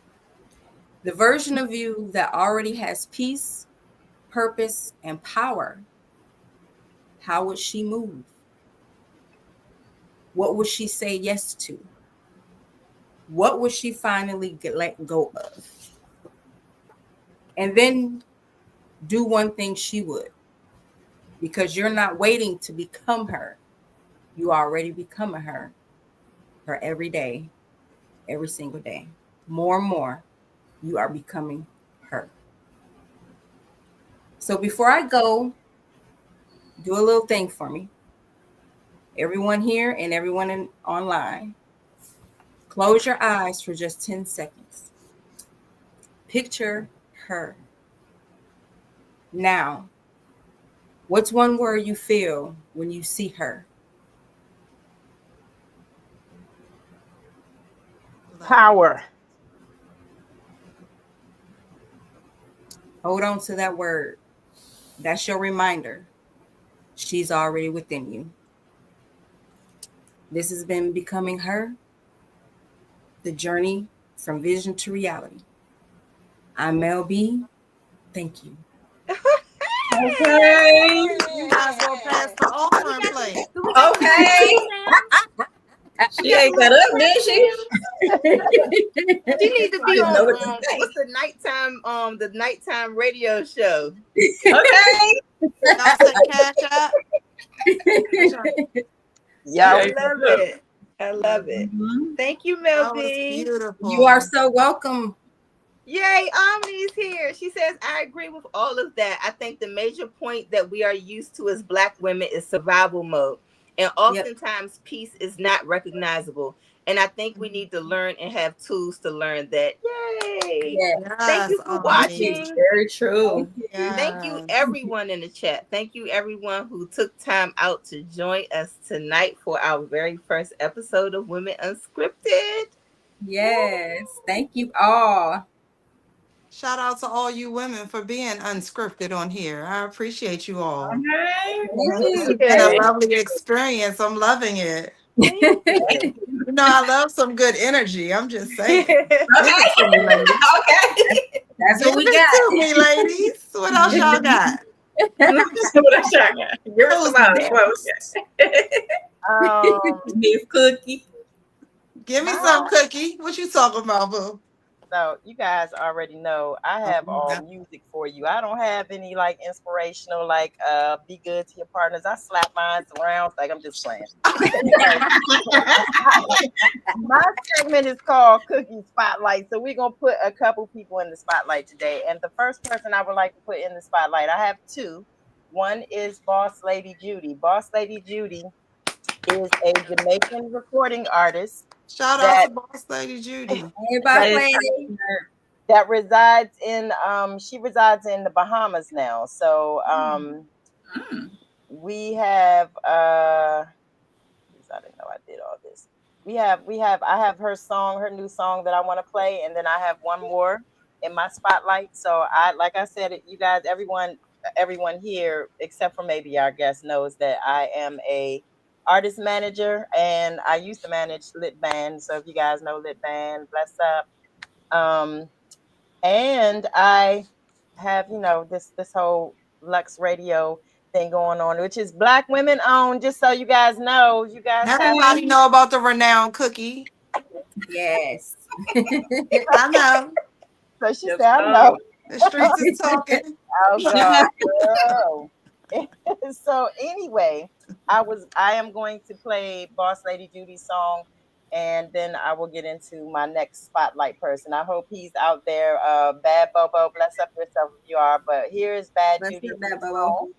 The version of you that already has peace, purpose, and power, how would she move? What would she say yes to? What would she finally let go of? And then do one thing she would, because you're not waiting to become her. You already becoming her every day, every single day. More and more, you are becoming her. So before I go, do a little thing for me. Everyone here and everyone online, close your eyes for just 10 seconds. Picture her. Now, What's one word you feel when you see her? Power. Hold on to that word. That's your reminder. She's already within you. This has been Becoming Her, the journey from vision to reality. I'm Mell B. Thank you. Okay. You might as well pass the offering plate. Okay. She ate that up, didn't she? She need to I be didn't know on what to say. what's the nighttime radio show. Okay. Y'all say cash out. Yeah. I love it. I love it. Mhm. Thank you, Mel That was B. beautiful. You are so welcome. Yay, Omni's here. She says, I agree with all of that. I think the major point that we are used to as Black women is survival mode. And oftentimes, peace is not recognizable. And I think we need to learn and have tools to learn that. Yay. Yeah. Thank Yes, you for Omni. watching. Very true. Thank you, Yes. everyone in the chat. Thank you, everyone who took time out to join us tonight for our very first episode of Women Unscripted. Yes. Thank you all. Shout out to all you women for being unscripted on here. I appreciate you all. Okay. Thank It's you. been a lovely experience. I'm loving it. Thank you. You know, I love some good energy. I'm just saying. Give Okay. it to me, ladies. Okay. That's Give what we it got. to me, ladies. What else y'all got? What a shocker. Give us Who's some out. next? Beef cookie. Give me some cookie. What you talking about, boo? So you guys already know I have all music for you. I don't have any like inspirational, like be good to your partners. I slap mine around like I'm just playing. My segment is called Cookie Spotlight. So we're gonna put a couple people in the spotlight today. And the first person I would like to put in the spotlight, I have two. One is Boss Lady Judy. Boss Lady Judy is a Jamaican recording artist. Shout out to Boss Lady Judy. Hey, Boss Lady. That resides in she resides in the Bahamas now. So we have I didn't know I did all this. I have her new song that I want to play, and then I have one more in my spotlight. So like I said, you guys, everyone here except for maybe our guest knows that I am a artist manager, and I used to manage Lit Band. So if you guys know Lit Band, bless up. And I have, this whole Lux Radio thing going on, which is Black women owned. Just so you guys know, you guys everybody know about the renowned cookie. Yes. I know. So she said, I know. The streets is talking. Oh God. So anyway, I am going to play Boss Lady Judy's song, and then I will get into my next spotlight person. I hope he's out there. Bad Bobo, bless up yourself if you are. But here is Bad Judy. Bad Bobo.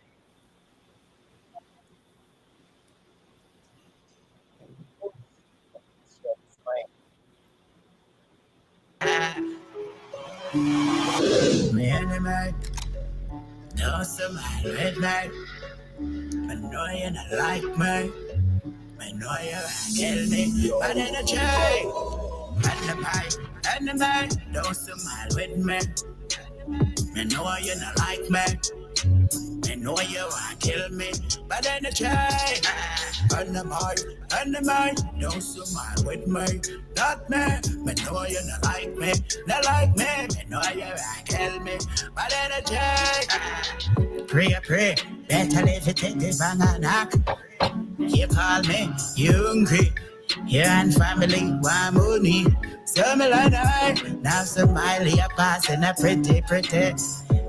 Me enemy, no some red light. I know you not like me. I know you kill me, but in a chain. Enemy, don't smile with me. I know you not like me. I know you want to kill me, but in a chain. Enemy, don't smile with me. Not me, I know you not like me. Not like me, I know you want to kill me, but in a chain. Pray, better leave it in the bang and knock. You call me, you hungry. You and family want money. So me like that. Now somebody a passing a pretty.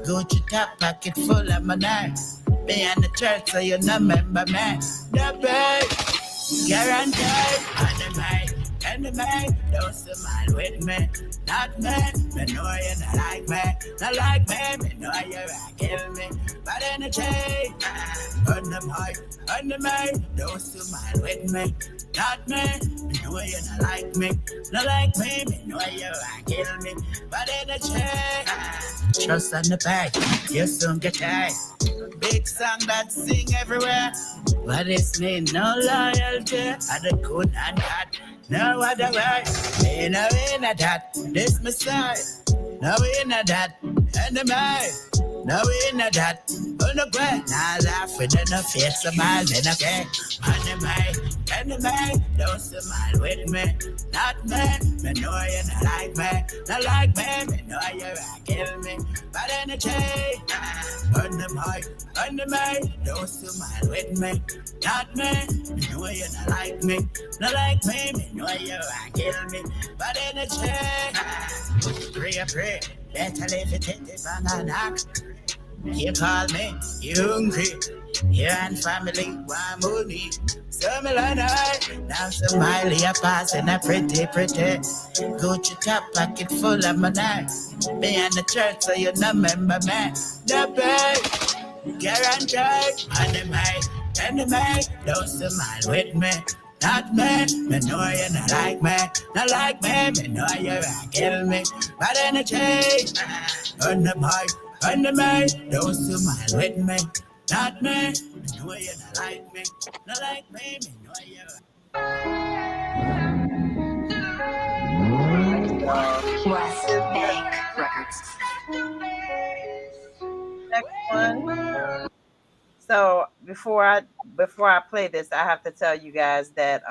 Gucci top pocket full of money. Me and the church so you no remember me. The bag, guaranteed. enemy. Don't smile with me, not me. Me know you not like me, not like me. Me know you want kill me, but energy. Enemy, don't smile with me, not me. Me know you not like me, not like me. Me know you want kill me, but energy. Trust on the bag, you soon get tired. Big song that sing everywhere. What is me? No loyalty. I don't good and bad. No other way. Me no in a that. This my side. No in a that. Enemy. No in a that. On the way. Now laugh with no face. Smile then okay. Enemy. Don't smile with me. Not me. Me know you not like me. Not like me. Me know you want kill me. But energy. Enemy, don't smile with me, not me. Me know you not like me, not like me. Me know you want kill me, but energy. Pray, better leave it in the banana. You call me, you hungry, you and family want money. So me like now smile, you passing a pretty. Gucci top pocket full of money. Me and the church, so you don't remember me. The bag, guaranteed. Enemy, don't smile with me. Not me, me know you not like me. Not like me, me know you want kill me. But energy, enemy, don't smile with me. Not me, me know you not like me. Not like me, me know you. West Bank Records. Next one. So before I play this, I have to tell you guys that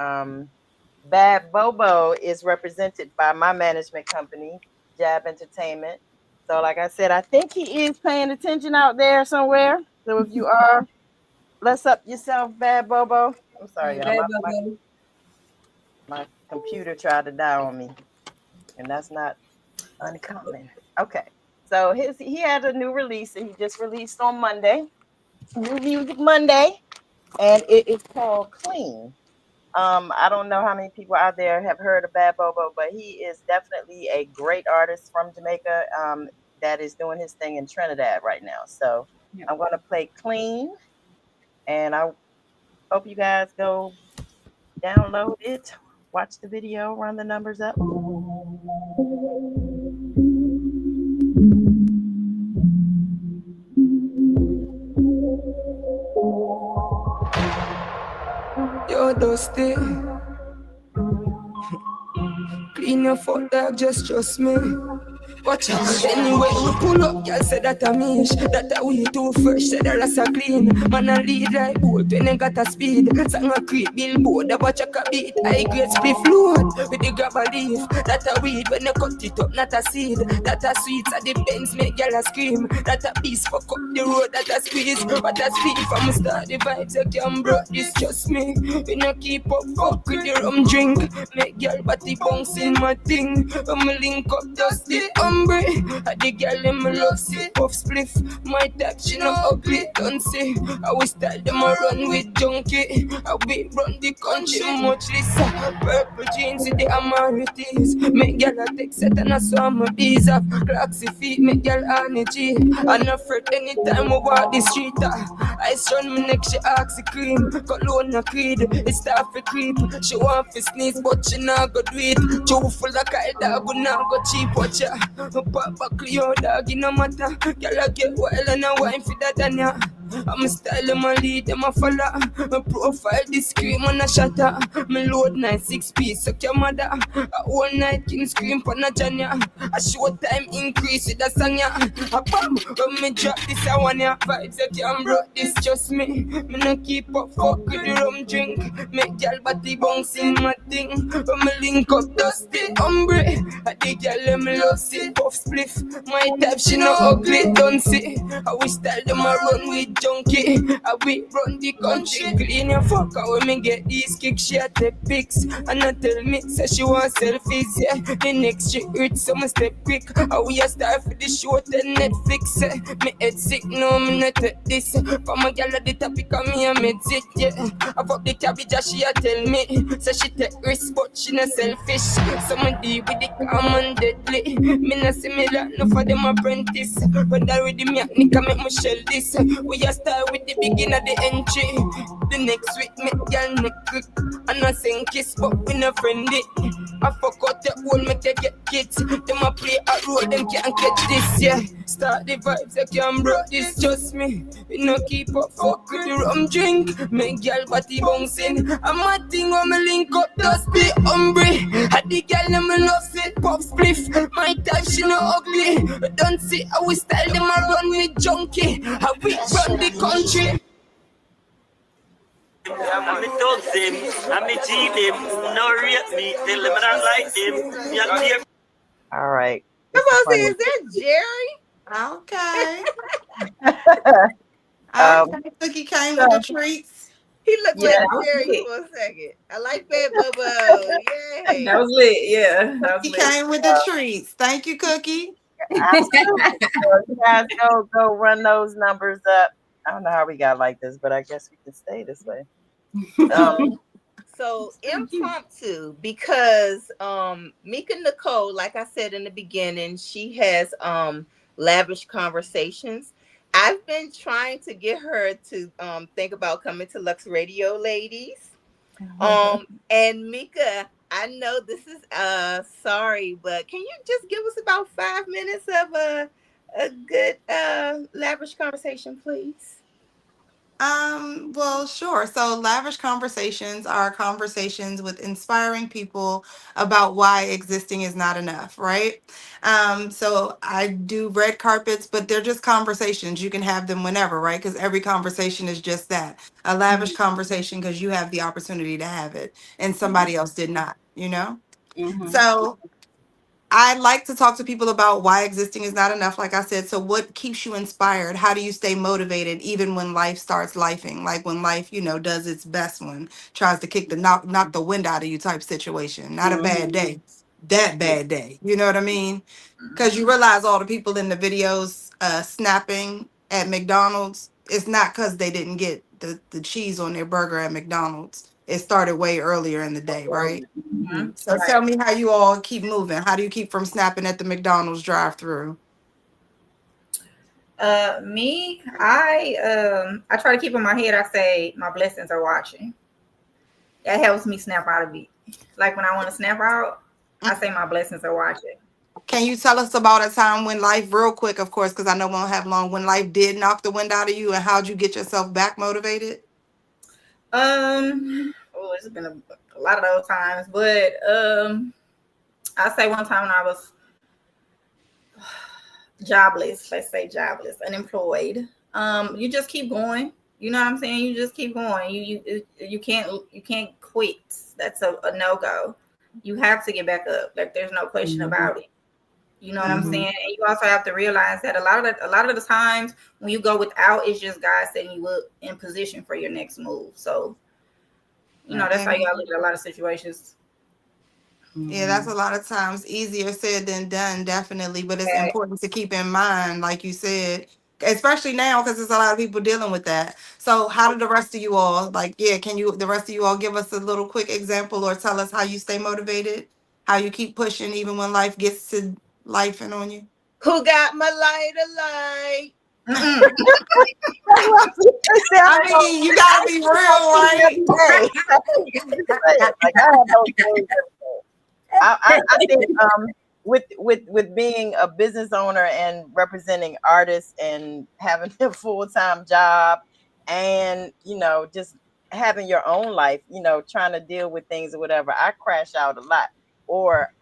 Bad Bobo is represented by my management company, J.A.B Entertainment. So like I said, I think he is paying attention out there somewhere. So if you are, bless up yourself, Bad Bobo. I'm sorry, y'all. My computer tried to die on me, and that's not uncommon. Okay, so he had a new release that he just released on Monday. New Music Monday, and it is called Clean. I don't know how many people out there have heard of Bad Bobo, but he is definitely a great artist from Jamaica that is doing his thing in Trinidad right now. So I'm going to play Clean, and I hope you guys go download it, watch the video, run the numbers up. Yo, Dusty. Clean your fuck dog, just trust me. Watch out. Anyway, we pull up, girl say that a mish. That a we too fresh, say the rest a clean. Man a lead like boat when they got a speed. Sang a creep billboard, a watch a beat. High grade spliff load with the grab a leaf. That a weed when they cut it up, not a seed. That a sweets at the bends make girl a scream. That a piece fuck up the road, that a squeeze. But a speed from start the vibes you can brought this just me. We no keep up, fuck with the rum drink. Make girl body bounce in my thing. When me link up Dusty. At the girl in my love see puff spliff. My type she no ugly, don't see. I will style them a run with junkie. I will run the country much listen. Purple jeans with the amenities. Make girl a take set and I saw my bees up. Claxy feet make girl energy. I'm not afraid anytime we walk the street. I run my neck, she ask the cream. Cologne a creed, it's start for creep. She want to sneeze but she not go do it. Chew full like a dog, but not go cheap. Watch ya. Papa clear dog, it no matter. Girl I get wild and I wine for that and ya. I'm a style, I'm a lead, I'm a follow. My profile, this scream and a shatter. Me load 9-6 piece, suck your mother. A whole night king scream for na janya. A short time increase with a song ya. A bam, when me drop this I want ya. Vibes you can brought this just me. Me no keep up, fuck with the rum drink. Make y'all body bounce in my thing. When me link up Dusty, hombre. I dig y'all let me love see puff spliff. My type she no ugly, don't see. I wish style them a run with junkie. We run the country. Clean your fuck out when me get these kicks. She a take pics and I tell me say she want selfies. Yeah, the next she hurt, so me step quick. We a start for the show then Netflix. Me head sick, no me not take this. For my girl at the topic of me a meds it. Yeah, I fuck the cabbage and she a tell me. So she take risks but she not selfish. Someone deal with the common deadly. Me not similar, no for them apprentice. When I read me, nigga make me shell this. We a start with the beginning of the entry. The next week, me girl neck quick. And I sing kiss, but we no friend it. I fuck out the whole, make they get kids. Them a play a role, them can't catch this, yeah. Start the vibes, they can't broke this, just me. We no keep up, fuck with the rum drink. Make girl body bouncing. I'm a thing when me link up, just be hungry. Had the girl, them love it, pop spliff. My type, she no ugly. Don't see how we style them, I run with junkie. How we run the country. I'm a dog them, I'm a G them, no rate me, tell them I don't like them. All right. I'm about to say, is that Jerry? Okay. Um, Cookie came with the treats. He looked Yeah, like Jerry for a second. I like that, Bubba. Yay. that was lit. Yeah, that was He lit. came with the treats. Thank you, Cookie. Absolutely. So you guys go run those numbers up. I don't know how we got like this, but I guess we can stay this way. So impromptu, because Mika Nicole, like I said in the beginning, she has lavish conversations. I've been trying to get her to think about coming to Lux Radio, ladies. And Mika, I know this is sorry, but can you just give us about 5 minutes of a good lavish conversation, please? Well, sure. So lavish conversations are conversations with inspiring people about why existing is not enough, right? So I do red carpets, but they're just conversations. You can have them whenever, right? Because every conversation is just that, a lavish conversation, because you have the opportunity to have it and somebody else did not, you know? So I like to talk to people about why existing is not enough, like I said. So, what keeps you inspired? How do you stay motivated even when life starts lifing? Like when life, does its best one, tries to kick the knock the wind out of you type situation. Not a bad day, that bad day. You know what I mean? Because you realize all the people in the videos snapping at McDonald's, it's not because they didn't get the cheese on their burger at McDonald's. It started way earlier in the day, right? So tell me how you all keep moving. How do you keep from snapping at the McDonald's drive-through? Me, I try to keep in my head. I say my blessings are watching. That helps me snap out of it. Like when I want to snap out, I say my blessings are watching. Can you tell us about a time when life, real quick, of course, because I know we won't have long, when life did knock the wind out of you, and how'd you get yourself back motivated? It's been a lot of those times, but I say one time when I was jobless, let's say jobless, unemployed. You just keep going. You know what I'm saying? You just keep going. You can't quit. That's a no-go. You have to get back up. Like there's no question about it. You know what I'm saying? And you also have to realize that a lot of the times when you go without, it's just God setting you up in position for your next move. So, that's how you gotta look at a lot of situations. Yeah, that's a lot of times easier said than done, definitely. But it's important to keep in mind, like you said, especially now because there's a lot of people dealing with that. So how do the rest of you all, can the rest of you all give us a little quick example or tell us how you stay motivated, how you keep pushing even when life gets to lifing on you? Who got my light? I mean, you gotta be real, right? I think with being a business owner and representing artists and having a full-time job and just having your own life, trying to deal with things or whatever, I crash out a lot. Or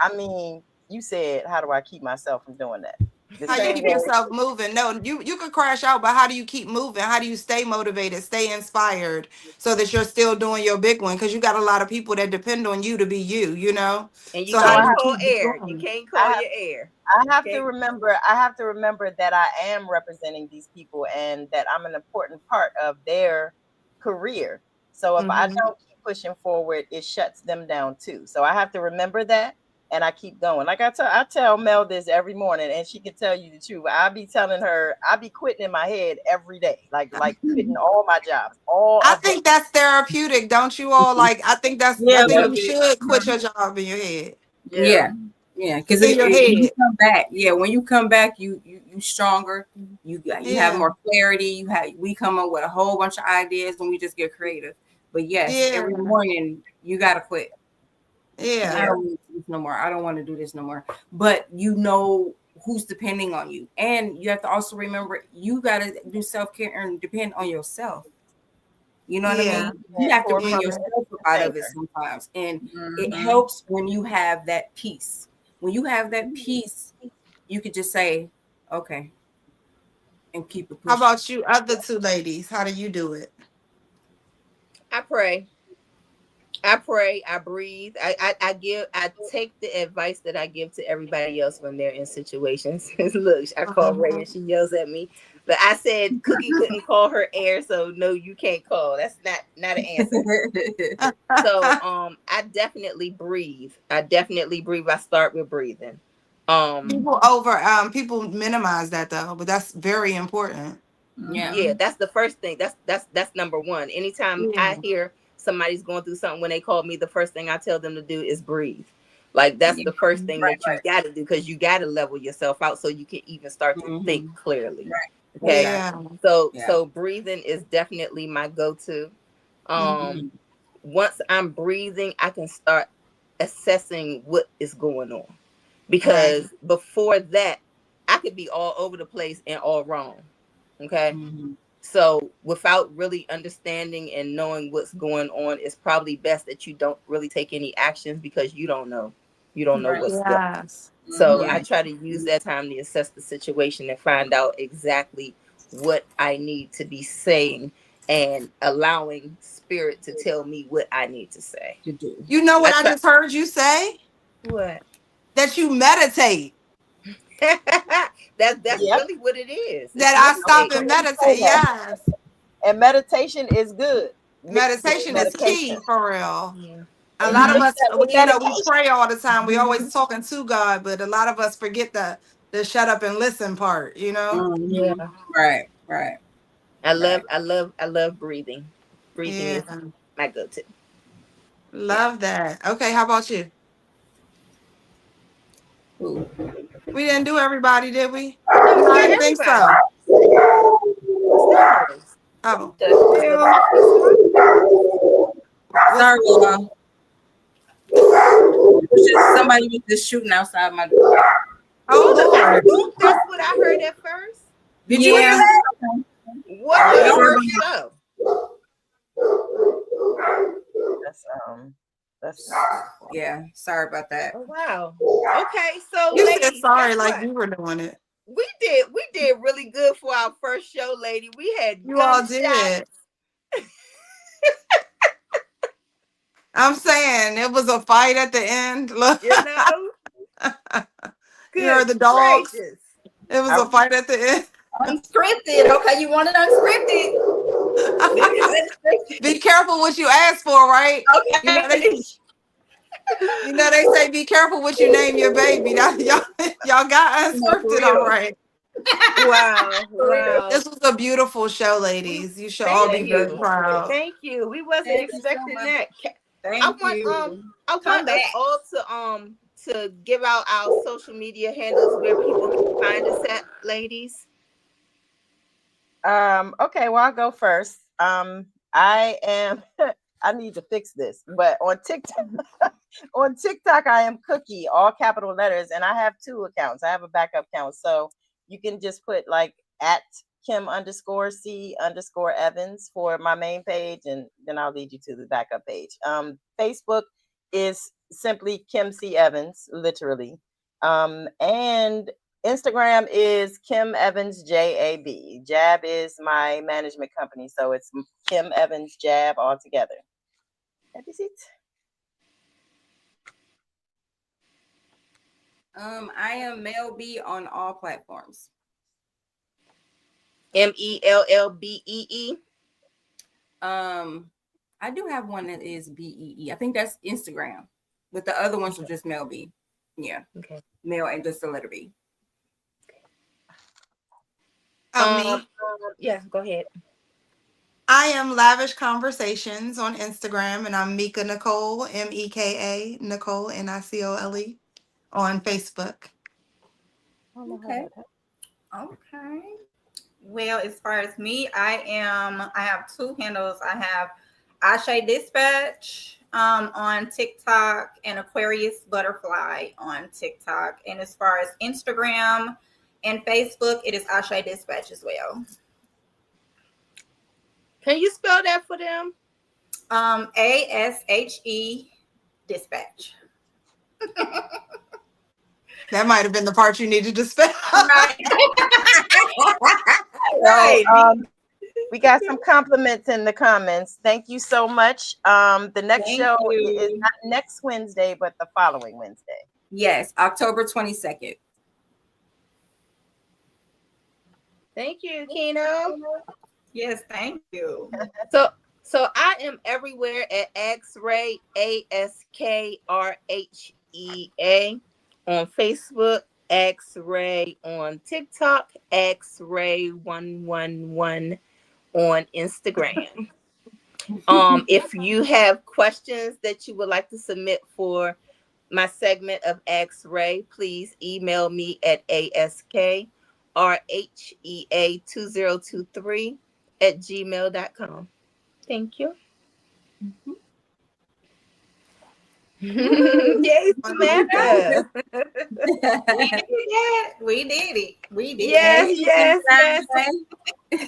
you said, how do I keep myself from doing that? The How you same keep way. yourself moving? No, you could crash out, but how do you keep moving? How do you stay motivated, stay inspired, so that you're still doing your big one? Because you got a lot of people that depend on you to be you. You know. And you So how So do can't you call keep air. You going? can't I call have your air. I have to Okay. remember. I have to remember that I am representing these people and that I'm an important part of their career. So if I Hmm. don't keep pushing forward, it shuts them down too. So I have to remember that, and I keep going. Like I tell Mel this every morning, and she can tell you the truth. I be telling her, I be quitting in my head every day, like quitting all my jobs, all I of them. think that's therapeutic, don't you all? Like, I think I Yeah, think Yep. you should quit your job in your head. Yeah. Yeah. Because In your when you head. come back, when you come back, you stronger. You have Yeah. more clarity. We come up with a whole bunch of ideas when we just get creative. But yes, Yeah. every morning you gotta quit. I Yeah. don't want to do this no more. I don't want to do this no more. But you know who's depending on you. And you have to also remember you gotta do self-care and depend on yourself. You know what I Yeah. mean? You have to pour bring from Yeah. yourself up the out of it container. sometimes. And it Mhm. helps when you have that peace. When you have that peace, you could just say, okay, and keep it How pushing. about you, other two ladies? How do you do it? I pray. I pray, I breathe. I take the advice that I give to everybody else when they're in situations. Look, I call Ray and she yells at me. But I said Cookie couldn't call her air, so no, you can't call. That's not an answer. So I definitely breathe. I definitely breathe. I start with breathing. Um People minimize that though, but that's very important. Yeah. yeah, that's the first thing. That's number one. Anytime Yeah. I hear somebody's going through something, when they call me, the first thing I tell them to do is breathe. Like that's Yeah. the first thing Right, that you got to do, because you got to level yourself out so you can even start to think Mhm. clearly. Right. Okay, Yeah. so Yeah. breathing is definitely my go-to. Mhm. um Once I'm breathing, I can start assessing what is going on, Right. because before that I could be all over the place and all wrong. Okay, Mhm. so without really understanding and knowing what's going on, it's probably best that you don't really take any actions, because you don't know. You don't know Right. what's what. Yes. So I Yeah. try to use that time to assess the situation and find out exactly what I need to be saying, and allowing spirit to tell me what I need to say. To do. You know I what I try just heard you say? what? That you meditate. That's Yep. really what it is. It's That I I was stop meditating. and going to say meditate. that. Yes. And meditation is good mixed with Meditation is key medication. for real. Yeah. A And you lot of Mhm. mix us, that with we medication. pray all the time. We always talking to God, but a lot of us forget the shut up and listen part, you know? Yeah. Mhm. Right. Right. Right. I love breathing. Breathing Yeah. is my go-to. Yeah. Love that. Okay, how about you? Ooh. We didn't do everybody, did we? No, No, we I got didn't think everybody. so. What's that noise? Oh, The Is the hell? parking spot? what's Sorry, y'all. Somebody was just shooting outside my door. oh Lord. Oop, that's what I heard at first. Did you hear Yeah. that? What the Yeah. Sorry whole about show? That's that's not that. beautiful. Yeah. Sorry about that. Oh wow. Okay, so You said ladies, guess sorry like what? you were doing it. We did really good for our first show, lady. We had You all gunshots. did. I'm saying it was a fight at the end. Look, You know, you heard good the dogs. gracious. It was a I, fight at the end. Unscripted. Okay, you want it unscripted. This is Be unscripted. careful what you ask for, right? You know they Okay. they say be careful what you name your baby. That y'all got No, for unscripted, all real. right. Wow, For real. wow. This was a beautiful show, We ladies. You should all thank be Thank very you. you. proud. Thank you. We wasn't Thank you so expecting much. that. I Thank want you. I Come want us back. all to give out our social media handles where people can find us at, ladies. Okay, well I'll go first. I am I need to fix this, but on TikTok I am Cookie, all capital letters, and I have two accounts. I have a backup account. So you can just put like at Kim_C_Evans for my main page, and then I'll lead you to the backup page. Facebook is simply Kim C. Evans, literally. And Instagram is Kim Evans J.A.B. J.A.B is my management company, so it's Kim Evans J.A.B all together. Have you seen? I am Mell B on all platforms. MELLBEE. I do have one that is BEE. I think that's Instagram, but the other ones are just Mell B. Yeah. Okay. Mell and just the letter B. Me. Yeah, go ahead. I am Lavish Conversations on Instagram, and I'm Mika Nicole, MEKA Nicole NICOLE on Facebook. Okay. Okay. Well, as far as me, I have two handles. I have Ashay Dispatch on TikTok and Aquarius Butterfly on TikTok. And as far as Instagram and Facebook, it is Ashay Dispatch as well. Can you spell that for them? ASHE Dispatch. That might have been the part you needed to spell. Right. Right. We got some compliments in the comments. Thank you so much. The next show is not next Wednesday, but the following Wednesday. Yes, October 22nd. Thank you, Kino. Yes, thank you. So I am everywhere at Ask Rhea, ASKRHEA on Facebook, Ask Rhea on TikTok, Ask Rhea 111 on Instagram. If you have questions that you would like to submit for my segment of Ask Rhea, please email me at ASKRHEA2023@gmail.com. Thank you. Yay, Samantha. We did it. Yes.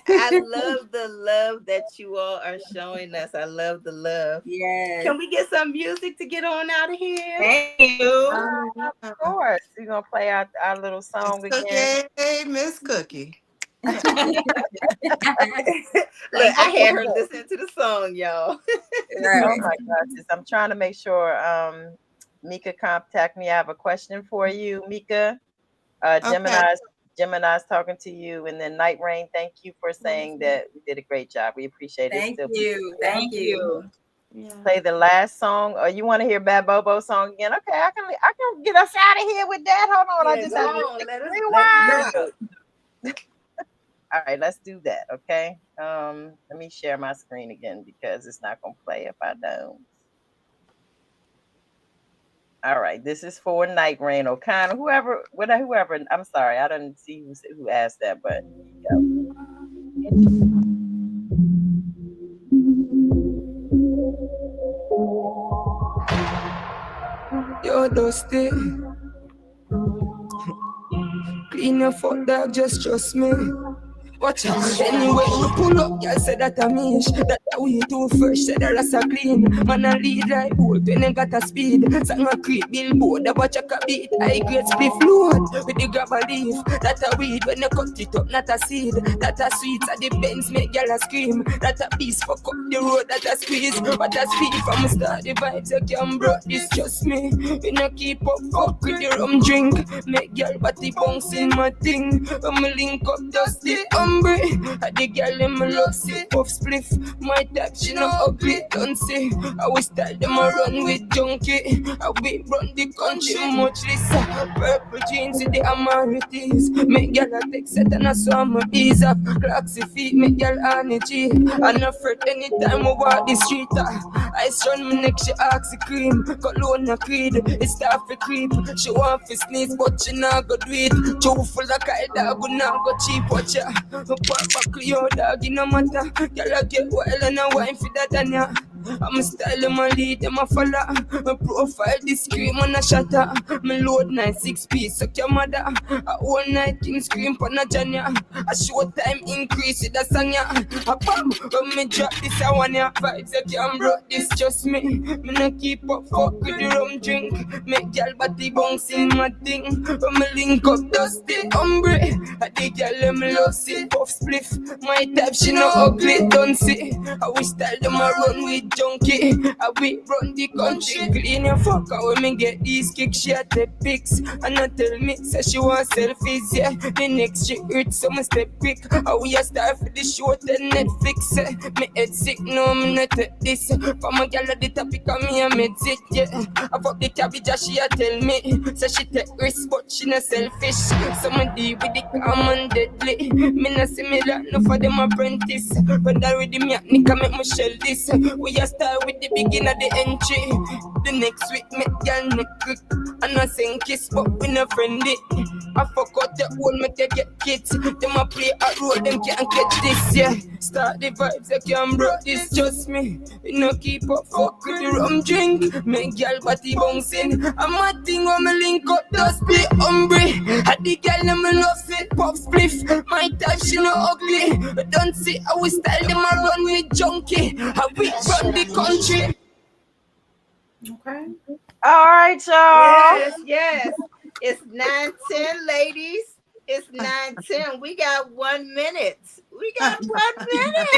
I love the love that you all are showing us. I love the love. Yes. Can we get some music to get on out of here? Thank you. Of course. We're going to play our little song again. Hey, Miss Cookie. Look, I had her listen to the song, y'all. Right. Oh my gosh. I'm trying to make sure Mika contact me. I have a question for you, Mika. Gemini's talking to you. And then Night Rain, thank you for saying that we did a great job. We appreciate it. Thank you. Yeah. Play the last song, or you want to hear Bad Bobo song again? Okay, I can get us out of here with that. Hold on, I just have to rewind. All right, let's do that. Okay. Let me share my screen again because it's not gonna play if I don't. All right, this is for Night Rain or kind of whoever. I'm sorry, I didn't see who asked that, but here you go. Yo, Dusty. Clean your fuck dog, just trust me. Watch out. Anyway, we pull up, y'all say that a mish. That we too fresh, say that rasa clean. Man a lead like boat when they got a speed. Sang a creep billboard, that watch a beat. I grade split float with the grab a leaf. That a weed when they cut it up, not a seed. That a sweet at the bends make y'all a scream. That a beast fuck up the road, that a squeeze. What a speed from start the vibes you can bro. This just me. We no keep up, fuck with the rum drink. Make y'all body bounce in my thing. I'ma link up Dusty. At the girl in my love see puff spliff. My type she no ugly, don't see. I will style them a run with junkie. I will run the country much lisa. Purple jeans with the amenities. Make girl a take set and a swam ease up. Clocks feet make girl energy. I'm not afraid anytime we walk the street. I run my neck she ask the cream. Cologne a creed, it's start for creep. She want to sneeze but she not go do it. Too full of kite dog, we not go cheap. Watch ya. Pop back your dog in a matter. Girl, I get well and a wine for that and ya. I'm a style, them a lead, them a follow. My profile, this scream and a shatter. Me load 9-6 piece, suck your mother. A whole night king scream for a Janya. A short time increase with a song, yeah. A bam, when me drop this, I want ya. Vibes, I can't broke this, just me. Me no keep up, fuck with the rum drink. Make girl body bounce in my thing. When me link up, dusty, umbre. I dig girl, let me love see. Puff spliff, my type, she no ugly, don't see. I wish style them a run with junkie. I we run the country. Clean your fuck out when me get these kicks. She at the pics. And I tell me, say she want selfies, yeah. The next she hurt, so me step quick. I we a star for the show, then Netflix. Me head sick, no, me not take this. For my girl at the topic of me, I made it, yeah. I fuck the cabbage, she a tell me. Say she take risks, but she not selfish. So me deal with the calm and deadly. Me not similar, no for them apprentice. When I read me, nigga make me shell this. We a start with the beginning of the entry. The next week, me girl neck quick. And I sing kiss, but we no friendly. I fuck out the whole, make they get kids. Them a play a role, them can't catch this, yeah. Start the vibes, I can't broke this, just me. You know, keep up, fuck with the rum drink. Make girl body bouncing. I'm a thing when me link up, dusty, umbre. I the girl, them love it, pop spliff. My type, she no ugly. Don't see how we style them a run with junkie. How we run the country. Okay. All right, y'all. Yes. It's 9:10, ladies. It's 9:10. We got 1 minute. We got 1 minute.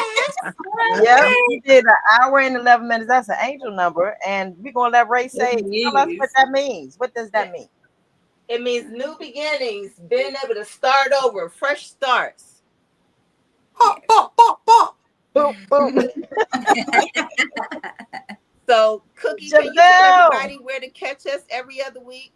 Yep, we did an hour and 11 minutes. That's an angel number. And we're going to let Ray say, tell us what that means. What does that mean? It means new beginnings, being able to start over, fresh starts. Boom, boom. So, Cookie, can you tell everybody where to catch us every other week?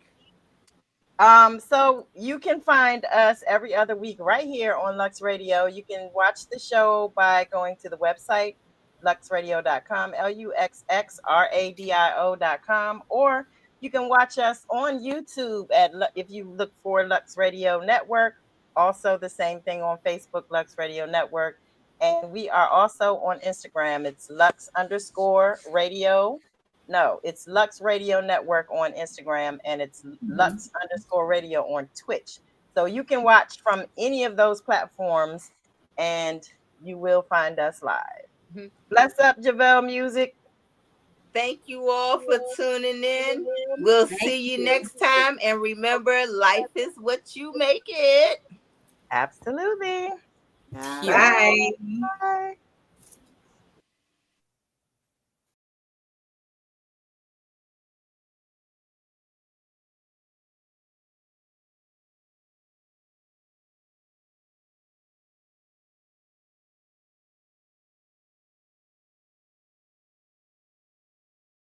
So you can find us every other week right here on Lux Radio. You can watch the show by going to the website, luxradio.com, luxxradio.com, or you can watch us on YouTube if you look for Lux Radio Network. Also the same thing on Facebook, Lux Radio Network. And we are also on Instagram. It's Lux_radio. No, it's Lux Radio Network on Instagram, and it's Lux_radio on Twitch. So you can watch from any of those platforms, and you will find us live. Bless up, JaVale Music. Thank you all for tuning in. We'll see you next time. And remember, life is what you make it. Absolutely. Bye. Bye.